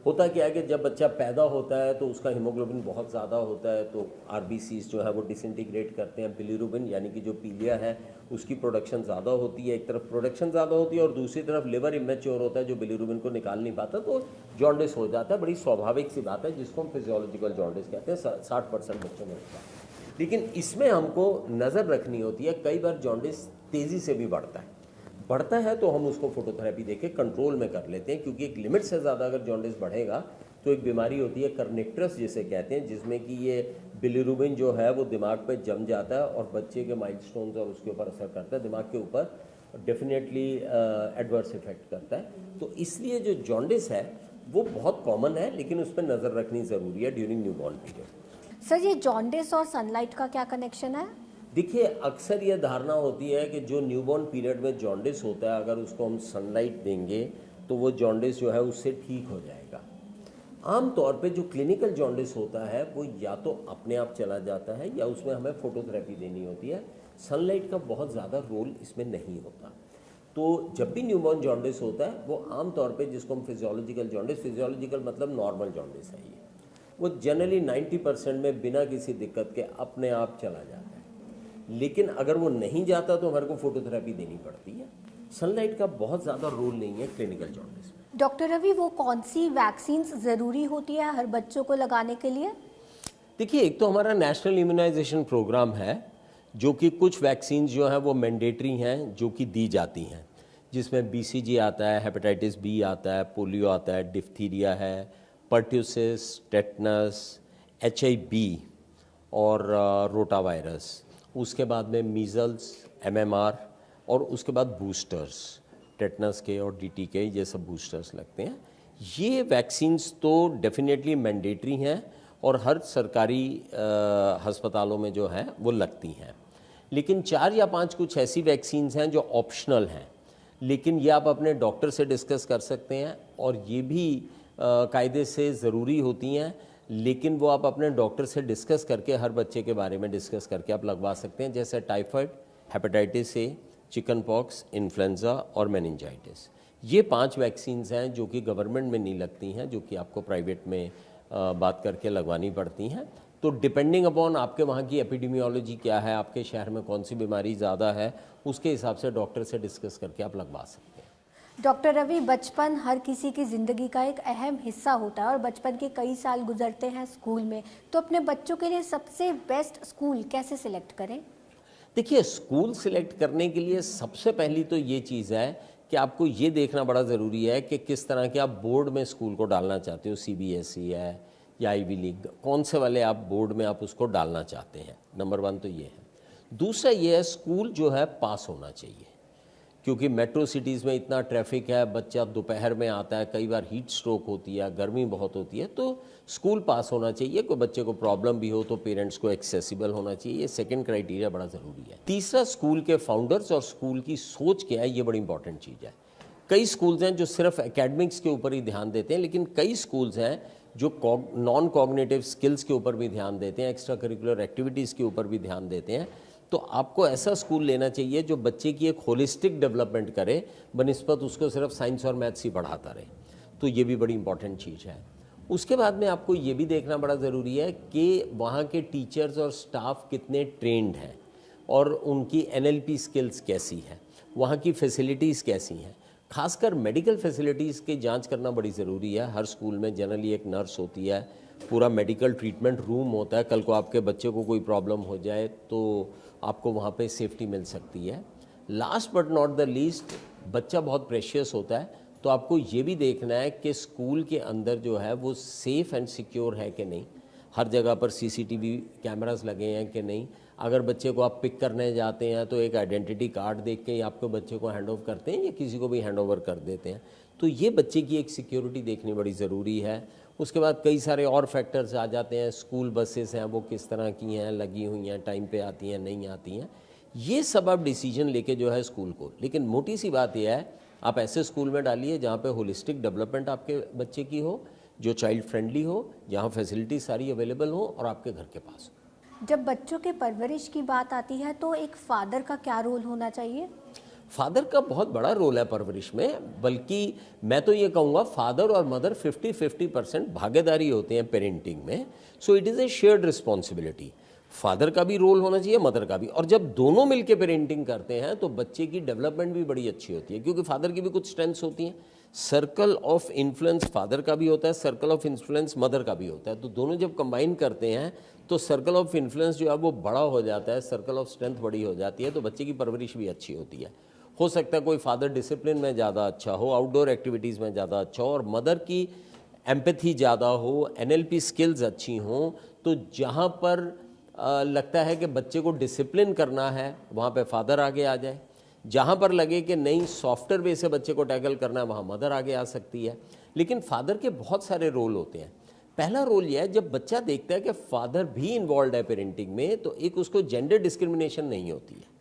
होता क्या है कि जब बच्चा पैदा होता है तो उसका हीमोग्लोबिन बहुत ज़्यादा होता है, तो आरबीसीज जो है वो डिसइंटीग्रेट करते हैं। बिलीरुबिन यानी कि जो पीलिया है उसकी प्रोडक्शन ज़्यादा होती है, एक तरफ प्रोडक्शन ज़्यादा होती है और दूसरी तरफ लिवर इमेच्योर होता है जो बिलीरुबिन को निकाल नहीं पाता, तो जॉन्डिस हो जाता है। बड़ी स्वाभाविक सी बात है, जिसको हम फिजियोलॉजिकल जॉन्डिस कहते हैं। 60% बच्चों में होता है। लेकिन इसमें हमको नज़र रखनी होती है, कई बार जॉन्डिस तेज़ी से भी बढ़ता है तो हम उसको फोटोथेरेपी देके कंट्रोल में कर लेते हैं, क्योंकि एक लिमिट से ज़्यादा अगर जॉन्डिस बढ़ेगा तो एक बीमारी होती है कर्निक्टरस जिसे कहते हैं, जिसमें कि ये बिलीरुबिन जो है वो दिमाग पे जम जाता है और बच्चे के माइलस्टोन्स और उसके ऊपर असर करता है, दिमाग के ऊपर डेफिनेटली एडवर्स इफेक्ट करता है। तो इसलिए जो जॉन्डिस है वो बहुत कॉमन है, लेकिन उस पर नज़र रखनी ज़रूरी है ड्यूरिंग न्यूबॉर्न पीरियड। सर, ये जॉन्डिस और सनलाइट का क्या कनेक्शन है? देखिए, अक्सर ये धारणा होती है कि जो न्यूबॉर्न पीरियड में जॉन्डिस होता है, अगर उसको हम सनलाइट देंगे तो वो जॉन्डिस जो है उससे ठीक हो जाएगा। आम तौर पे जो क्लिनिकल जॉन्डिस होता है वो या तो अपने आप चला जाता है या उसमें हमें फोटोथेरेपी देनी होती है। सनलाइट का बहुत ज़्यादा रोल इसमें नहीं होता। तो जब भी न्यूबॉर्न जॉन्डिस होता है वो आम तौर पे, जिसको हम फिजियोलॉजिकल जॉन्डिस, फिजियोलॉजिकल मतलब नॉर्मल जॉन्डिस है, ये वो जनरली 90% में बिना किसी दिक्कत के अपने आप चला जाता है। लेकिन अगर वो नहीं जाता तो हमारे को फोटोथेरेपी देनी पड़ती है। सनलाइट का बहुत ज़्यादा रोल नहीं है क्लिनिकल जॉन्डिस में। डॉक्टर रवि, वो कौन सी वैक्सीन्स ज़रूरी होती है हर बच्चों को लगाने के लिए? देखिए, एक तो हमारा नेशनल इम्यूनाइजेशन प्रोग्राम है, जो कि कुछ वैक्सीन जो हैं वो मैंडेटरी हैं, जो कि दी जाती हैं, जिसमें BCG आता है, हेपेटाइटिस B आता है, पोलियो आता है, डिफ्थीरिया है, पर्ट्यूसिस, टेटनस, HIV और रोटावायरस। उसके बाद में मीज़ल्स, MMR और उसके बाद बूस्टर्स, टेटनस के और DT के, ये सब बूस्टर्स लगते हैं। ये वैक्सीन्स तो डेफिनेटली मैंडेटरी हैं और हर सरकारी अस्पतालों में जो है वो लगती हैं। लेकिन 4 या 5 कुछ ऐसी वैक्सीन्स हैं जो ऑप्शनल हैं, लेकिन ये आप अपने डॉक्टर से डिस्कस कर सकते हैं और ये भी कायदे से ज़रूरी होती हैं, लेकिन वो आप अपने डॉक्टर से डिस्कस करके, हर बच्चे के बारे में डिस्कस करके आप लगवा सकते हैं, जैसे typhoid, hepatitis A, chicken pox, influenza और मेनिंजाइटिस। ये 5 वैक्सीन्स हैं जो कि गवर्नमेंट में नहीं लगती हैं, जो कि आपको प्राइवेट में बात करके लगवानी पड़ती हैं। तो डिपेंडिंग अपॉन आपके वहाँ की एपिडेमियोलॉजी क्या है, आपके शहर में कौन सी बीमारी ज़्यादा है, उसके हिसाब से डॉक्टर से डिस्कस करके आप लगवा सकते हैं। डॉक्टर रवि, बचपन हर किसी की ज़िंदगी का एक अहम हिस्सा होता है और बचपन के कई साल गुजरते हैं स्कूल में, तो अपने बच्चों के लिए सबसे बेस्ट स्कूल कैसे सिलेक्ट करें? देखिए, स्कूल सिलेक्ट करने के लिए सबसे पहली तो ये चीज़ है कि आपको ये देखना बड़ा ज़रूरी है कि किस तरह के आप बोर्ड में स्कूल को डालना चाहते हो। CBSE है या आईवी लीग, कौन से वाले आप बोर्ड में आप उसको डालना चाहते हैं। नंबर 1 तो ये है। दूसरा ये है, स्कूल जो है पास होना चाहिए, क्योंकि मेट्रो सिटीज़ में इतना ट्रैफिक है, बच्चा दोपहर में आता है, कई बार हीट स्ट्रोक होती है, गर्मी बहुत होती है, तो स्कूल पास होना चाहिए। कोई बच्चे को प्रॉब्लम भी हो तो पेरेंट्स को एक्सेसिबल होना चाहिए। ये सेकंड क्राइटेरिया बड़ा ज़रूरी है। तीसरा, स्कूल के फाउंडर्स और स्कूल की सोच क्या है, ये बड़ी इंपॉर्टेंट चीज़ है। कई स्कूल्स हैं जो सिर्फ एकेडमिक्स के ऊपर ही ध्यान देते हैं, लेकिन कई स्कूल्स हैं जो नॉन कॉग्निटिव स्किल्स के ऊपर भी ध्यान देते हैं, एक्स्ट्रा करिकुलर एक्टिविटीज़ के ऊपर भी ध्यान देते हैं। तो आपको ऐसा स्कूल लेना चाहिए जो बच्चे की एक होलिस्टिक डेवलपमेंट करे, बनिस्बत उसको सिर्फ साइंस और मैथ्स ही पढ़ाता रहे। तो ये भी बड़ी इंपॉर्टेंट चीज़ है। उसके बाद में आपको ये भी देखना बड़ा ज़रूरी है कि वहाँ के टीचर्स और स्टाफ कितने ट्रेंड हैं और उनकी NLP स्किल्स कैसी है, वहाँ की फैसिलिटीज़ कैसी हैं। खासकर मेडिकल फैसिलिटीज़ की जांच करना बड़ी ज़रूरी है। हर स्कूल में जनरली एक नर्स होती है, पूरा मेडिकल ट्रीटमेंट रूम होता है। कल को आपके बच्चे को कोई प्रॉब्लम हो जाए तो आपको वहाँ पे सेफ्टी मिल सकती है। Last but not the least, बच्चा बहुत प्रेशियस होता है, तो आपको ये भी देखना है कि स्कूल के अंदर जो है वो सेफ़ एंड सिक्योर है कि नहीं, हर जगह पर CCTV कैमरास लगे हैं कि नहीं। अगर बच्चे को आप पिक करने जाते हैं तो एक आइडेंटिटी कार्ड देख के ही आपको बच्चे को हैंड ओवर करते हैं या किसी को भी हैंड ओवर कर देते हैं। तो ये बच्चे की एक सिक्योरिटी देखनी बड़ी ज़रूरी है। उसके बाद कई सारे और फैक्टर्स आ जाते हैं। स्कूल बसेस हैं वो किस तरह की हैं, लगी हुई हैं, टाइम पे आती हैं, नहीं आती हैं, ये सब आप डिसीजन लेके जो है स्कूल को। लेकिन मोटी सी बात यह है, आप ऐसे स्कूल में डालिए जहाँ पे होलिस्टिक डेवलपमेंट आपके बच्चे की हो, जो चाइल्ड फ्रेंडली हो, जहाँ फैसिलिटी सारी अवेलेबल हो और आपके घर के पास हो। जब बच्चों के परवरिश की बात आती है तो एक फादर का क्या रोल होना चाहिए? फादर का बहुत बड़ा रोल है परवरिश में, बल्कि मैं तो ये कहूँगा फादर और मदर 50-50% भागीदारी होते हैं पेरेंटिंग में। So it is a shared responsibility. Father का भी रोल होना चाहिए, मदर का भी। और जब दोनों मिलके पेरेंटिंग करते हैं तो बच्चे की डेवलपमेंट भी बड़ी अच्छी होती है, क्योंकि फादर की भी कुछ स्ट्रेंथ्स होती हैं। सर्कल ऑफ इन्फ्लुएंस फादर का भी होता है, सर्कल ऑफ इन्फ्लुएंस मदर का भी होता है। तो दोनों जब कंबाइन करते हैं तो सर्कल ऑफ इन्फ्लुएंस जो है वो बड़ा हो जाता है, सर्कल ऑफ स्ट्रेंथ बड़ी हो जाती है, तो बच्चे की परवरिश भी अच्छी होती है। हो सकता है कोई फादर डिसिप्लिन में ज़्यादा अच्छा हो, आउटडोर एक्टिविटीज़ में ज़्यादा अच्छा हो, और मदर की एम्पैथी ज़्यादा हो, NLP स्किल्स अच्छी हों। तो जहाँ पर लगता है कि बच्चे को डिसिप्लिन करना है, वहाँ पे फादर आगे आ जाए। जहाँ पर लगे कि नहीं, सॉफ्टवेयर वे से बच्चे को टैकल करना है, वहाँ मदर आगे आ सकती है। लेकिन फादर के बहुत सारे रोल होते हैं। पहला रोल यह है, जब बच्चा देखता है कि फादर भी इन्वॉल्व है पेरेंटिंग में, तो एक उसको जेंडर डिस्क्रिमिनेशन नहीं होती है।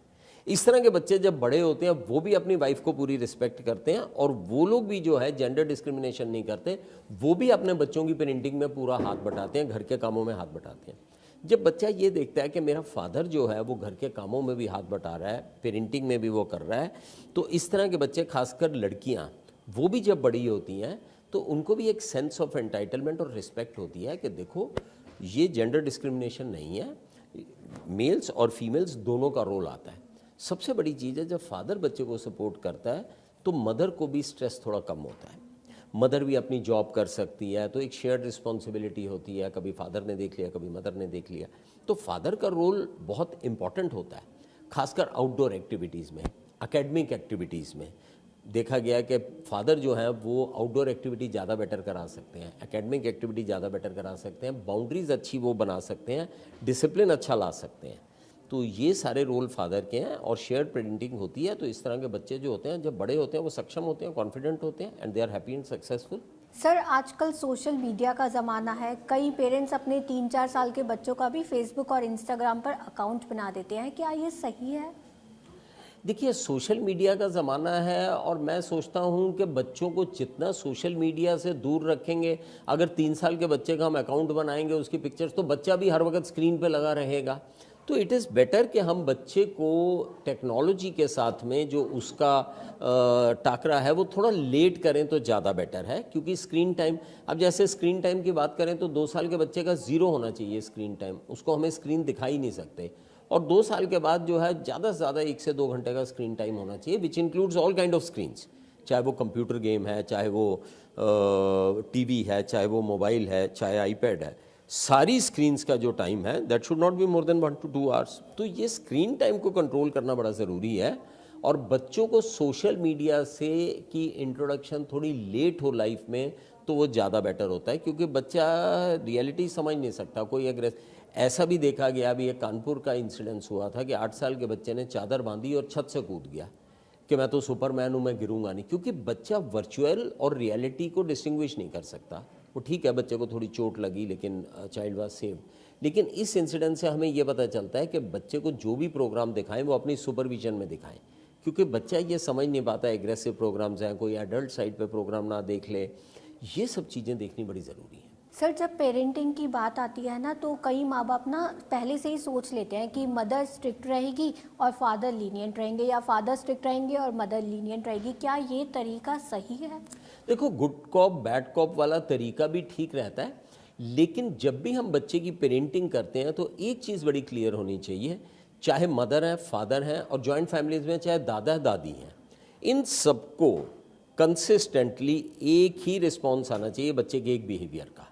इस तरह के बच्चे जब बड़े होते हैं वो भी अपनी वाइफ को पूरी रिस्पेक्ट करते हैं, और वो लोग भी जो है जेंडर डिस्क्रिमिनेशन नहीं करते, वो भी अपने बच्चों की पेरेंटिंग में पूरा हाथ बटाते हैं, घर के कामों में हाथ बटाते हैं। जब बच्चा ये देखता है कि मेरा फादर जो है वो घर के कामों में भी हाथ बटा रहा है, पेरेंटिंग में भी वो कर रहा है, तो इस तरह के बच्चे, खासकर लड़कियां, वो भी जब बड़ी होती हैं तो उनको भी एक सेंस ऑफ एंटाइटलमेंट और रिस्पेक्ट होती है कि देखो ये जेंडर डिस्क्रिमिनेशन नहीं है, मेल्स और फीमेल्स दोनों का रोल आता है। सबसे बड़ी चीज़ है, जब फादर बच्चे को सपोर्ट करता है तो मदर को भी स्ट्रेस थोड़ा कम होता है। मदर भी अपनी जॉब कर सकती है, तो एक शेयर्ड रिस्पॉन्सिबिलिटी होती है। कभी फादर ने देख लिया, कभी मदर ने देख लिया। तो फादर का रोल बहुत इंपॉर्टेंट होता है, खासकर आउटडोर एक्टिविटीज़ में, एकेडमिक एक्टिविटीज़ में। देखा गया कि फादर जो है वो आउटडोर एक्टिविटी ज़्यादा बेटर करा सकते हैं, एकेडमिक एक्टिविटी ज़्यादा बेटर करा सकते हैं, बाउंड्रीज अच्छी वो बना सकते हैं, डिसिप्लिन अच्छा ला सकते हैं। तो ये सारे रोल फादर के हैं, और शेयर्ड पेरेंटिंग होती है। तो इस तरह के बच्चे जो होते हैं जब बड़े होते हैं वो सक्षम होते हैं, कॉन्फिडेंट होते हैं, and they are happy and successful. Sir, आजकल सोशल मीडिया का ज़माना है। कई पेरेंट्स अपने 3-4 साल के बच्चों का भी फेसबुक और इंस्टाग्राम पर अकाउंट बना देते हैं। क्या ये सही है? देखिए, सोशल मीडिया का ज़माना है, और मैं सोचता हूँ कि बच्चों को जितना सोशल मीडिया से दूर रखेंगे, अगर 3 साल के बच्चे का हम अकाउंट बनाएंगे उसकी पिक्चर्स, तो बच्चा भी हर वक्त स्क्रीन पे लगा रहेगा। तो इट इज़ बेटर कि हम बच्चे को टेक्नोलॉजी के साथ में जो उसका टाकरा है वो थोड़ा लेट करें तो ज़्यादा बेटर है। क्योंकि स्क्रीन टाइम, अब जैसे स्क्रीन टाइम की बात करें तो 2 साल के बच्चे का 0 होना चाहिए स्क्रीन टाइम, उसको हमें स्क्रीन दिखा ही नहीं सकते। और 2 साल के बाद जो है ज़्यादा से ज़्यादा 1 से 2 घंटे का स्क्रीन टाइम होना चाहिए, which includes all kind of screens, चाहे वो कंप्यूटर गेम है, चाहे वो टीवी है, चाहे वो मोबाइल है, चाहे आईपैड है। सारी स्क्रीन्स का जो टाइम है that should not be more than 1 to 2 hours। तो ये स्क्रीन टाइम को कंट्रोल करना बड़ा ज़रूरी है, और बच्चों को सोशल मीडिया से की इंट्रोडक्शन थोड़ी लेट हो लाइफ में तो वो ज़्यादा बेटर होता है। क्योंकि बच्चा रियलिटी समझ नहीं सकता, कोई ऐसा भी देखा गया, अभी एक कानपुर का इंसिडेंस हुआ था कि 8 साल के बच्चे ने चादर बांधी और छत से कूद गया कि मैं तो सुपरमैन हूँ, मैं गिरूंगा नहीं। क्योंकि बच्चा वर्चुअल और रियलिटी को डिस्टिंग्विश नहीं कर सकता। वो ठीक है, बच्चे को थोड़ी चोट लगी लेकिन चाइल्ड वाज सेव्ड। लेकिन इस इंसिडेंट से हमें ये पता चलता है कि बच्चे को जो भी प्रोग्राम दिखाएं वो अपनी सुपरविजन में दिखाएं। क्योंकि बच्चा ये समझ नहीं पाता एग्रेसिव प्रोग्राम्स हैं, कोई एडल्ट साइड पे प्रोग्राम ना देख ले। ये सब चीज़ें देखनी बड़ी ज़रूरी हैं। सर, जब पेरेंटिंग की बात आती है ना, तो कई माँ बाप ना पहले से ही सोच लेते हैं कि मदर स्ट्रिक्ट रहेगी और फादर लीनियंट रहेंगे, या फादर स्ट्रिक्ट रहेंगे और मदर लीनियंट रहेगी। क्या ये तरीका सही है? देखो, गुड कॉप बैड कॉप वाला तरीका भी ठीक रहता है, लेकिन जब भी हम बच्चे की पेरेंटिंग करते हैं तो एक चीज़ बड़ी क्लियर होनी चाहिए, चाहे मदर है, फादर हैं, और जॉइंट फैमिलीज में चाहे दादा दादी हैं, इन सबको कंसिस्टेंटली एक ही रिस्पॉन्स आना चाहिए बच्चे के एक बिहेवियर का।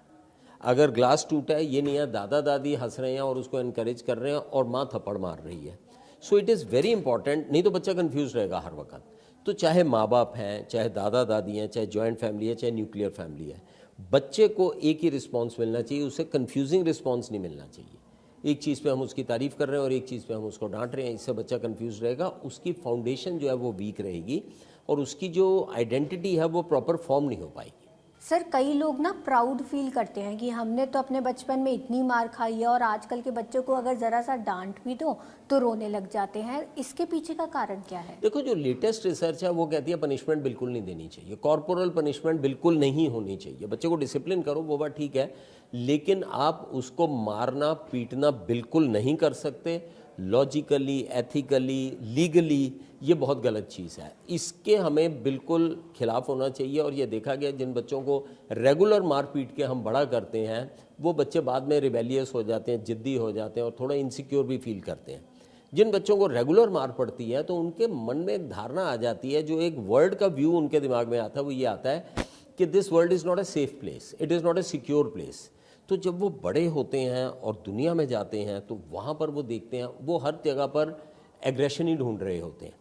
अगर ग्लास टूटा है, ये नहीं है दादा दादी हंस रहे हैं और उसको इनकरेज कर रहे हैं और माँ थप्पड़ मार रही है। So it is very important, नहीं तो बच्चा कंफ्यूज रहेगा हर वक्त। तो चाहे माँ बाप हैं, चाहे दादा दादी हैं, चाहे जॉइंट फैमिली है, चाहे न्यूक्लियर फैमिली है, बच्चे को एक ही रिस्पॉन्स मिलना चाहिए, उसे कन्फ्यूजिंग रिस्पॉन्स नहीं मिलना चाहिए। एक चीज़ पे हम उसकी तारीफ़ कर रहे हैं और एक चीज़ पे हम उसको डांट रहे हैं, इससे बच्चा कंफ्यूज रहेगा, उसकी फाउंडेशन जो है वो वीक रहेगी और उसकी जो आइडेंटिटी है वो प्रॉपर फॉर्म नहीं हो पाएगी। सर, कई लोग ना प्राउड फील करते हैं कि हमने तो अपने बचपन में इतनी मार खाई है, और आजकल के बच्चों को अगर ज़रा सा डांट भी दो तो रोने लग जाते हैं। इसके पीछे का कारण क्या है? देखो, जो लेटेस्ट रिसर्च है वो कहती है पनिशमेंट बिल्कुल नहीं देनी चाहिए, कॉर्पोरल पनिशमेंट बिल्कुल नहीं होनी चाहिए। बच्चे को डिसिप्लिन करो, वो बात ठीक है, लेकिन आप उसको मारना पीटना बिल्कुल नहीं कर सकते। लॉजिकली, एथिकली, लीगली ये बहुत गलत चीज़ है, इसके हमें बिल्कुल खिलाफ होना चाहिए। और ये देखा गया, जिन बच्चों को रेगुलर मार पीट के हम बड़ा करते हैं वो बच्चे बाद में रिबेलियस हो जाते हैं, जिद्दी हो जाते हैं और थोड़ा इनसिक्योर भी फील करते हैं। जिन बच्चों को रेगुलर मार पड़ती है तो उनके मन में एक धारणा आ जाती है, जो एक वर्ल्ड का व्यू उनके दिमाग में आता है, वो ये आता है कि this world is not a safe place, it is not a secure place. तो जब वो बड़े होते हैं और दुनिया में जाते हैं तो वहाँ पर वो देखते हैं, वो हर जगह पर एग्रेशन ही ढूंढ रहे होते हैं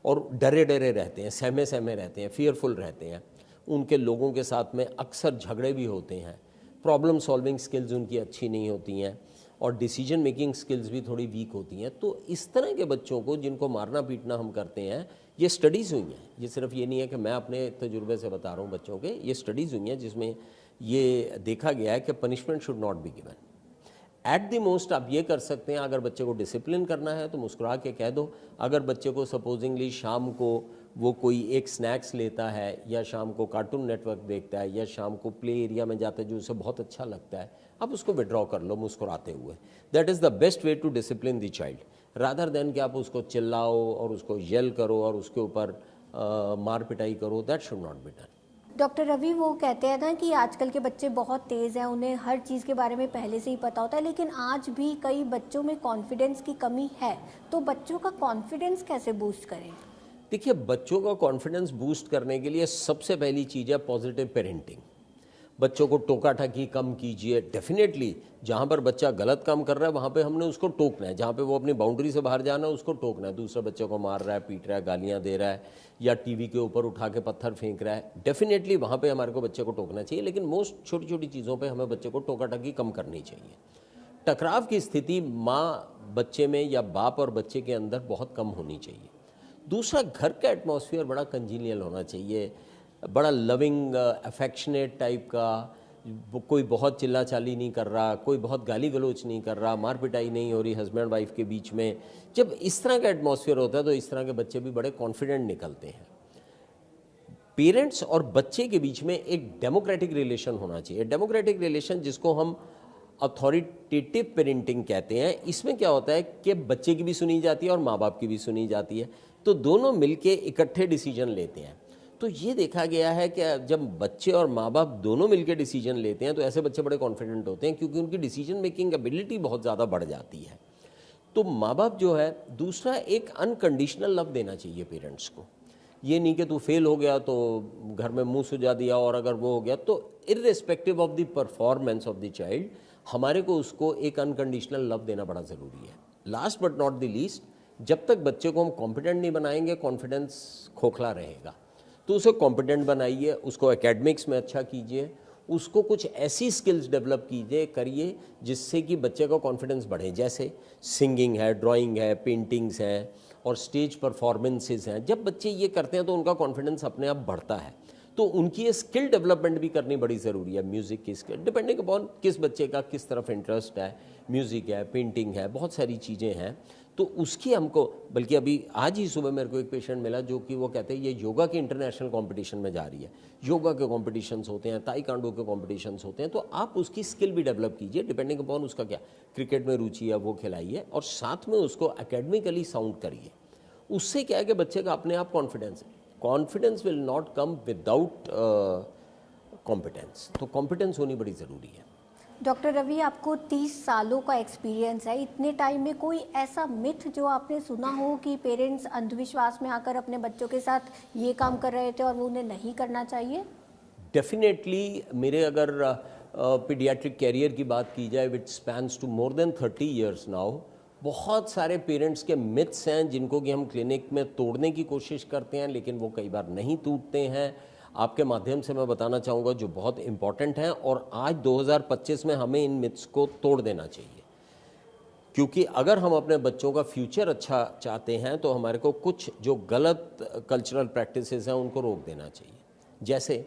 और डरे डरे रहते हैं, सहमे सहमे रहते हैं, फियरफुल रहते हैं। उनके लोगों के साथ में अक्सर झगड़े भी होते हैं, प्रॉब्लम सॉल्विंग स्किल्स उनकी अच्छी नहीं होती हैं और डिसीजन मेकिंग स्किल्स भी थोड़ी वीक होती हैं। तो इस तरह के बच्चों को जिनको मारना पीटना हम करते हैं, ये स्टडीज़ हुई हैं, ये सिर्फ ये नहीं है कि मैं अपने तजुर्बे से बता रहा हूँ बच्चों के, ये स्टडीज़ हुई हैं जिसमें ये देखा गया है कि punishment should not be given. At the most आप ये कर सकते हैं, अगर बच्चे को डिसिप्लिन करना है तो मुस्कुरा के कह दो। अगर बच्चे को सपोजिंगली शाम को वो कोई एक स्नैक्स लेता है या शाम को कार्टून नेटवर्क देखता है या शाम को प्ले एरिया में जाता है जो उसे बहुत अच्छा लगता है, आप उसको विड्रॉ कर लो मुस्कुराते हुए। That is the best way to discipline the child, rather than कि आप उसको चिल्लाओ और उसको येल करो और उसके ऊपर मार पिटाई करो। That should not be done. Doctor Ravi, वो कहते हैं ना कि आजकल के बच्चे बहुत तेज़ हैं, उन्हें हर चीज़ के बारे में पहले से ही पता होता है, लेकिन आज भी कई बच्चों में कॉन्फिडेंस की कमी है। तो बच्चों का कॉन्फिडेंस कैसे बूस्ट करें? देखिए, बच्चों का कॉन्फिडेंस बूस्ट करने के लिए सबसे पहली चीज़ है पॉजिटिव पेरेंटिंग। बच्चों को टोका टाकी कम कीजिए। डेफिनेटली जहाँ पर बच्चा गलत काम कर रहा है वहाँ पे हमने उसको टोकना है, जहाँ पे वो अपनी बाउंड्री से बाहर जाना है उसको टोकना है। दूसरे बच्चे को मार रहा है, पीट रहा है, गालियाँ दे रहा है या टीवी के ऊपर उठा के पत्थर फेंक रहा है, डेफिनेटली वहाँ पे हमारे को बच्चे को टोकना चाहिए। लेकिन मोस्ट छोटी छोटी चीज़ों पर हमें बच्चे को टोका टाकी कम करनी चाहिए। टकराव की स्थिति माँ बच्चे में या बाप और बच्चे के अंदर बहुत कम होनी चाहिए। दूसरा, घर का एटमॉस्फेयर बड़ा कंजीनियल होना चाहिए, बड़ा लविंग अफेक्शनेट टाइप का। कोई बहुत चिल्ला चाली नहीं कर रहा, कोई बहुत गाली गलोच नहीं कर रहा, मार पिटाई नहीं हो रही हस्बैंड वाइफ के बीच में। जब इस तरह का एटमॉस्फेयर होता है तो इस तरह के बच्चे भी बड़े कॉन्फिडेंट निकलते हैं। पेरेंट्स और बच्चे के बीच में एक डेमोक्रेटिक रिलेशन होना चाहिए। डेमोक्रेटिक रिलेशन जिसको हम अथॉरिटेटिव पेरेंटिंग कहते हैं, इसमें क्या होता है कि बच्चे की भी सुनी जाती है और माँ बाप की भी सुनी जाती है, तो दोनों मिलके इकट्ठे डिसीजन लेते हैं। तो ये देखा गया है कि जब बच्चे और माँ बाप दोनों मिलके डिसीजन लेते हैं तो ऐसे बच्चे बड़े कॉन्फिडेंट होते हैं, क्योंकि उनकी डिसीजन मेकिंग एबिलिटी बहुत ज़्यादा बढ़ जाती है। तो माँ बाप जो है, दूसरा एक अनकंडीशनल लव देना चाहिए पेरेंट्स को। ये नहीं कि तू फेल हो गया तो घर में मुंह सुजा दिया, और अगर वो हो गया तो irrespective of the performance of the child हमारे को उसको एक अनकंडीशनल लव देना बड़ा ज़रूरी है। Last but not the least, जब तक बच्चे को हम कॉम्पिटेंट नहीं बनाएंगे, कॉन्फिडेंस खोखला रहेगा। तो उसे कॉम्पिटेंट बनाइए, उसको एकेडमिक्स में अच्छा कीजिए, उसको कुछ ऐसी स्किल्स डेवलप कीजिए करिए जिससे कि बच्चे का कॉन्फिडेंस बढ़े। जैसे सिंगिंग है, ड्राइंग है, पेंटिंग्स हैं और स्टेज परफॉर्मेंसेस हैं। जब बच्चे ये करते हैं तो उनका कॉन्फिडेंस अपने आप बढ़ता है। तो उनकी ये स्किल डेवलपमेंट भी करनी बड़ी ज़रूरी है। म्यूज़िक की स्किल, डिपेंडिंग अपॉन किस बच्चे का किस तरफ इंटरेस्ट है, म्यूज़िक है, पेंटिंग है, बहुत सारी चीज़ें हैं। तो उसकी हमको, बल्कि अभी आज ही सुबह मेरे को एक पेशेंट मिला जो कि वो कहते हैं ये योगा के इंटरनेशनल कंपटीशन में जा रही है, योगा के कॉम्पिटिशन्स होते हैं, ताइक्वांडो के कॉम्पिटिशन्स होते हैं, तो आप उसकी स्किल भी डेवलप कीजिए डिपेंडिंग अपॉन उसका क्या क्रिकेट में रुचि है वो खिलाइए, और साथ में उसको एकेडमिकली साउंड करिए। उससे क्या है कि बच्चे का अपने आप confidence will not come without competence, तो कॉम्पिटेंस होनी बड़ी ज़रूरी है। डॉक्टर रवि, आपको 30 सालों का एक्सपीरियंस है, इतने टाइम में कोई ऐसा मिथ जो आपने सुना हो कि पेरेंट्स अंधविश्वास में आकर अपने बच्चों के साथ ये काम कर रहे थे और वो उन्हें नहीं करना चाहिए? डेफिनेटली मेरे अगर पीडियाट्रिक कैरियर की बात की जाए which spans two more than 30 years now, बहुत सारे पेरेंट्स के मिथ्स हैं जिनको कि हम क्लिनिक में तोड़ने की कोशिश करते हैं, लेकिन वो कई बार नहीं टूटते हैं। आपके माध्यम से मैं बताना चाहूँगा जो बहुत इम्पॉर्टेंट हैं, और आज 2025 में हमें इन मिथ्स को तोड़ देना चाहिए, क्योंकि अगर हम अपने बच्चों का फ्यूचर अच्छा चाहते हैं तो हमारे को कुछ जो गलत कल्चरल प्रैक्टिसेस हैं उनको रोक देना चाहिए। जैसे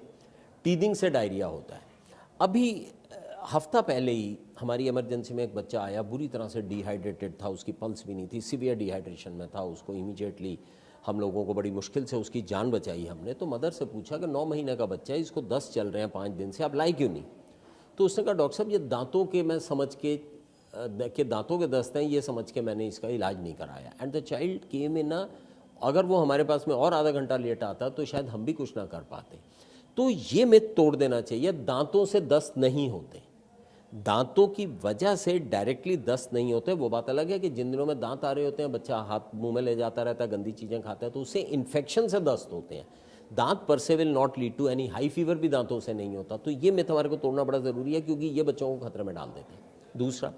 टीदिंग से डायरिया होता है। अभी हफ्ता पहले ही हमारी इमरजेंसी में एक बच्चा आया, बुरी तरह से डिहाइड्रेटेड था, उसकी पल्स भी नहीं थी, सीवियर डिहाइड्रेशन में था। उसको इमीडिएटली हम लोगों को बड़ी मुश्किल से उसकी जान बचाई हमने। तो मदर से पूछा कि 9 महीने का बच्चा है, इसको 10 चल रहे हैं 5 दिन से, आप लाई क्यों नहीं? तो उसने कहा डॉक्टर साहब ये दांतों के मैं समझ के दांतों के दस्त हैं ये समझ के मैंने इसका इलाज नहीं कराया। एंड द चाइल्ड केम इन अगर वो हमारे पास में और आधा घंटा लेट आता तो शायद हम भी कुछ ना कर पाते। तो ये मिथ तोड़ देना चाहिए, दांतों से दस्त नहीं होते, दांतों की वजह से डायरेक्टली दस्त नहीं होते। वो बात अलग है कि जिन दिनों में दांत आ रहे होते हैं, बच्चा हाथ मुंह में ले जाता रहता है, गंदी चीज़ें खाता है, तो उससे इन्फेक्शन से दस्त होते हैं। दांत पर से will not lead to any high fever भी दांतों से नहीं होता। तो ये मिथ हमारे को तोड़ना बड़ा ज़रूरी है, क्योंकि ये बच्चों को खतरे में डाल देते हैं। दूसरा,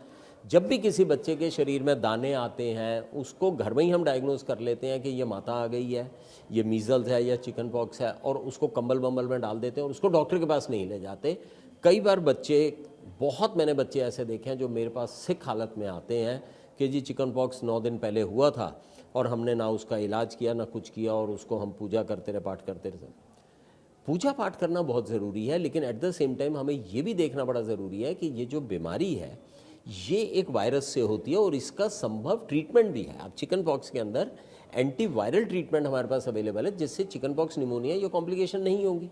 जब भी किसी बच्चे के शरीर में दाने आते हैं उसको घर में ही हम डायग्नोज कर लेते हैं कि ये माता आ गई है, ये मीज़ल्स है या चिकन पॉक्स है, और उसको कंबल बम्बल में डाल देते हैं और उसको डॉक्टर के पास नहीं ले जाते। कई बार मैंने बच्चे ऐसे देखे हैं जो मेरे पास सिक हालत में आते हैं कि जी चिकन पॉक्स 9 दिन पहले हुआ था और हमने ना उसका इलाज किया ना कुछ किया, और उसको हम पूजा करते रहे, पाठ करते रहे। पूजा पाठ करना बहुत ज़रूरी है, लेकिन एट द सेम टाइम हमें ये भी देखना बड़ा ज़रूरी है कि ये जो बीमारी है ये एक वायरस से होती है और इसका संभव ट्रीटमेंट भी है। अब चिकन पॉक्स के अंदर एंटीवायरल ट्रीटमेंट हमारे पास अवेलेबल है, जिससे चिकन पॉक्स निमोनिया ये कॉम्प्लिकेशन नहीं होंगी।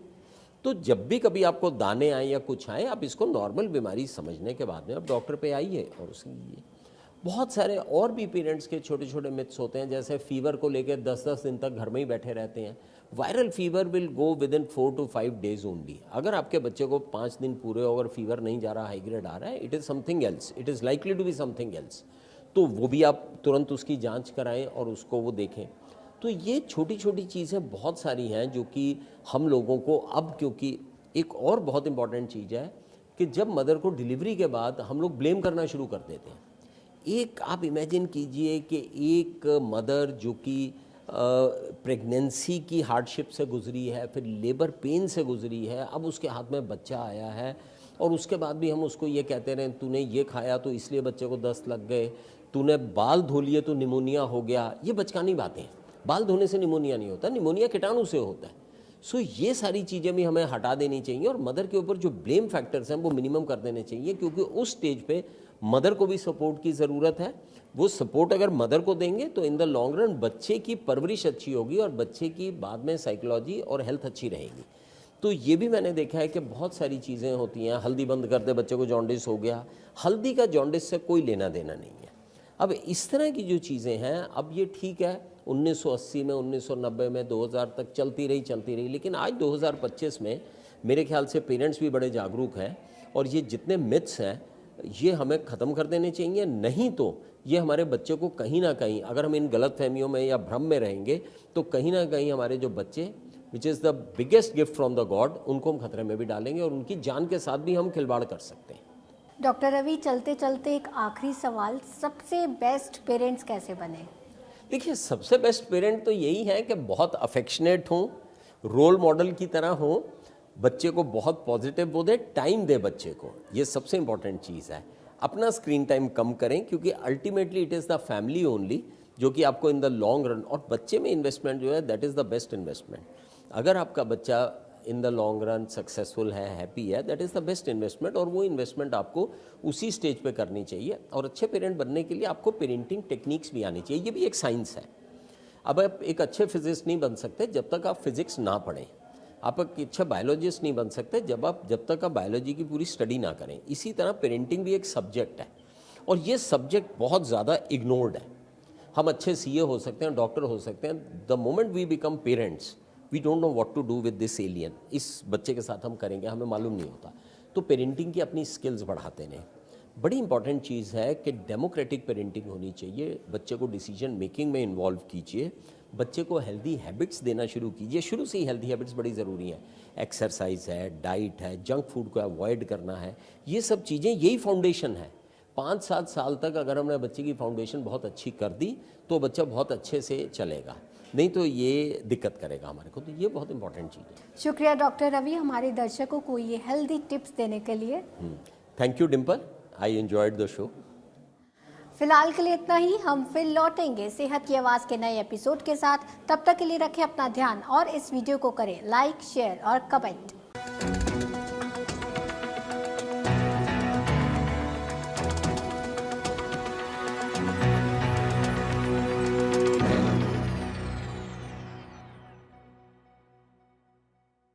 तो जब भी कभी आपको दाने आए या कुछ आए, आप इसको नॉर्मल बीमारी समझने के बाद में आप डॉक्टर पे आइए और उसके लिए। बहुत सारे और भी पेरेंट्स के छोटे छोटे मिथ्स होते हैं, जैसे फीवर को लेकर 10-10 दिन तक घर में ही बैठे रहते हैं। Viral fever will go with in 4 to 5 days only. अगर आपके बच्चे को 5 दिन पूरे अगर फीवर नहीं जा रहा, हाई ग्रेड आ रहा है, it is something else, it is likely to be something else. तो वो भी आप तुरंत उसकी जांच कराएं और उसको वो देखें। तो ये छोटी छोटी चीज़ें बहुत सारी हैं जो कि हम लोगों को अब, क्योंकि एक और बहुत इंपॉर्टेंट चीज़ है कि जब मदर को डिलीवरी के बाद हम लोग ब्लेम करना शुरू कर देते हैं। एक आप इमेजिन कीजिए कि एक मदर जो कि प्रेगनेंसी की हार्डशिप से गुजरी है, फिर लेबर पेन से गुजरी है, अब उसके हाथ में बच्चा आया है और उसके बाद भी हम उसको ये कहते रहे तूने ये खाया तो इसलिए बच्चे को दस्त लग गए, तूने बाल धो लिए तो निमोनिया हो गया। ये बचकानी बातें हैं। बाल धोने से निमोनिया नहीं होता, निमोनिया कीटाणु से होता है। सो ये सारी चीज़ें भी हमें हटा देनी चाहिए और मदर के ऊपर जो ब्लेम फैक्टर्स हैं वो मिनिमम कर देने चाहिए, क्योंकि उस स्टेज पे मदर को भी सपोर्ट की ज़रूरत है। वो सपोर्ट अगर मदर को देंगे तो इन द लॉन्ग रन बच्चे की परवरिश अच्छी होगी और बच्चे की बाद में साइकोलॉजी और हेल्थ अच्छी रहेगी। तो ये भी मैंने देखा है कि बहुत सारी चीज़ें होती हैं। हल्दी बंद कर दे, बच्चे को जॉन्डिस हो गया, हल्दी का जॉन्डिस से कोई लेना देना नहीं है। अब इस तरह की जो चीज़ें हैं, अब ये ठीक है 1980 में, 1990 में, 2000 तक चलती रही, लेकिन आज 2025 में मेरे ख्याल से पेरेंट्स भी बड़े जागरूक हैं और ये जितने मिथ्स हैं ये हमें ख़त्म कर देने चाहिए। नहीं तो ये हमारे बच्चे को कहीं ना कहीं, अगर हम इन गलत फहमियों में या भ्रम में रहेंगे तो कहीं ना कहीं हमारे जो बच्चे, which is the biggest gift from the God, उनको हम खतरे में भी डालेंगे और उनकी जान के साथ भी हम खिलवाड़ कर सकते हैं। डॉक्टर रवि, चलते चलते एक आखिरी सवाल, सबसे बेस्ट पेरेंट्स कैसे बने? देखिए, सबसे बेस्ट पेरेंट तो यही है कि बहुत अफेक्शनेट हों, रोल मॉडल की तरह हों, बच्चे को बहुत पॉजिटिव वो दे, टाइम दे बच्चे को, ये सबसे इंपॉर्टेंट चीज़ है। अपना स्क्रीन टाइम कम करें, क्योंकि ultimately it is the family only जो कि आपको इन द लॉन्ग रन, और बच्चे में इन्वेस्टमेंट जो है that is the best investment. अगर आपका बच्चा in the long run successful है, हैप्पी है, that is the best investment. और वो इन्वेस्टमेंट आपको उसी स्टेज पे करनी चाहिए। और अच्छे पेरेंट बनने के लिए आपको पेरेंटिंग टेक्निक्स भी आनी चाहिए, ये भी एक साइंस है। अब आप एक अच्छे फिजिक्स नहीं बन सकते जब तक आप फिजिक्स ना पढ़ें, आप एक अच्छे बायोलॉजिस्ट नहीं बन सकते जब तक आप बायोलॉजी की पूरी स्टडी ना करें। इसी तरह पेरेंटिंग भी एक सब्जेक्ट है और ये सब्जेक्ट बहुत ज़्यादा इग्नोर्ड है। हम अच्छे सीए हो सकते हैं, डॉक्टर हो सकते हैं, the moment we become parents we don't know what to do with this alien, इस बच्चे के साथ हम करेंगे हमें मालूम नहीं होता। तो पेरेंटिंग की अपनी स्किल्स बढ़ाते हैं। बड़ी इंपॉर्टेंट चीज़ है कि डेमोक्रेटिक पेरेंटिंग होनी चाहिए। बच्चे को डिसीजन मेकिंग में इन्वॉल्व कीजिए, बच्चे को हेल्दी हैबिट्स देना शुरू कीजिए। शुरू से ही हेल्दी हैबिट्स बड़ी ज़रूरी हैं। एक्सरसाइज है, डाइट है, जंक फूड को अवॉइड करना है, ये सब चीज़ें, यही फाउंडेशन है। 5-7 साल तक अगर हमने बच्चे की फाउंडेशन बहुत अच्छी कर दी तो बच्चा बहुत अच्छे से चलेगा, नहीं तो ये दिक्कत करेगा हमारे को। तो ये बहुत इंपॉर्टेंट चीज़ है। शुक्रिया डॉक्टर रवि हमारे दर्शकों को ये हेल्दी टिप्स देने के लिए। Thank you Dimple, I enjoyed the show. फिलहाल के लिए इतना ही, हम फिर लौटेंगे सेहत की आवाज़ के नए एपिसोड के साथ। तब तक के लिए रखें अपना ध्यान और इस वीडियो को करें लाइक, शेयर और कमेंट।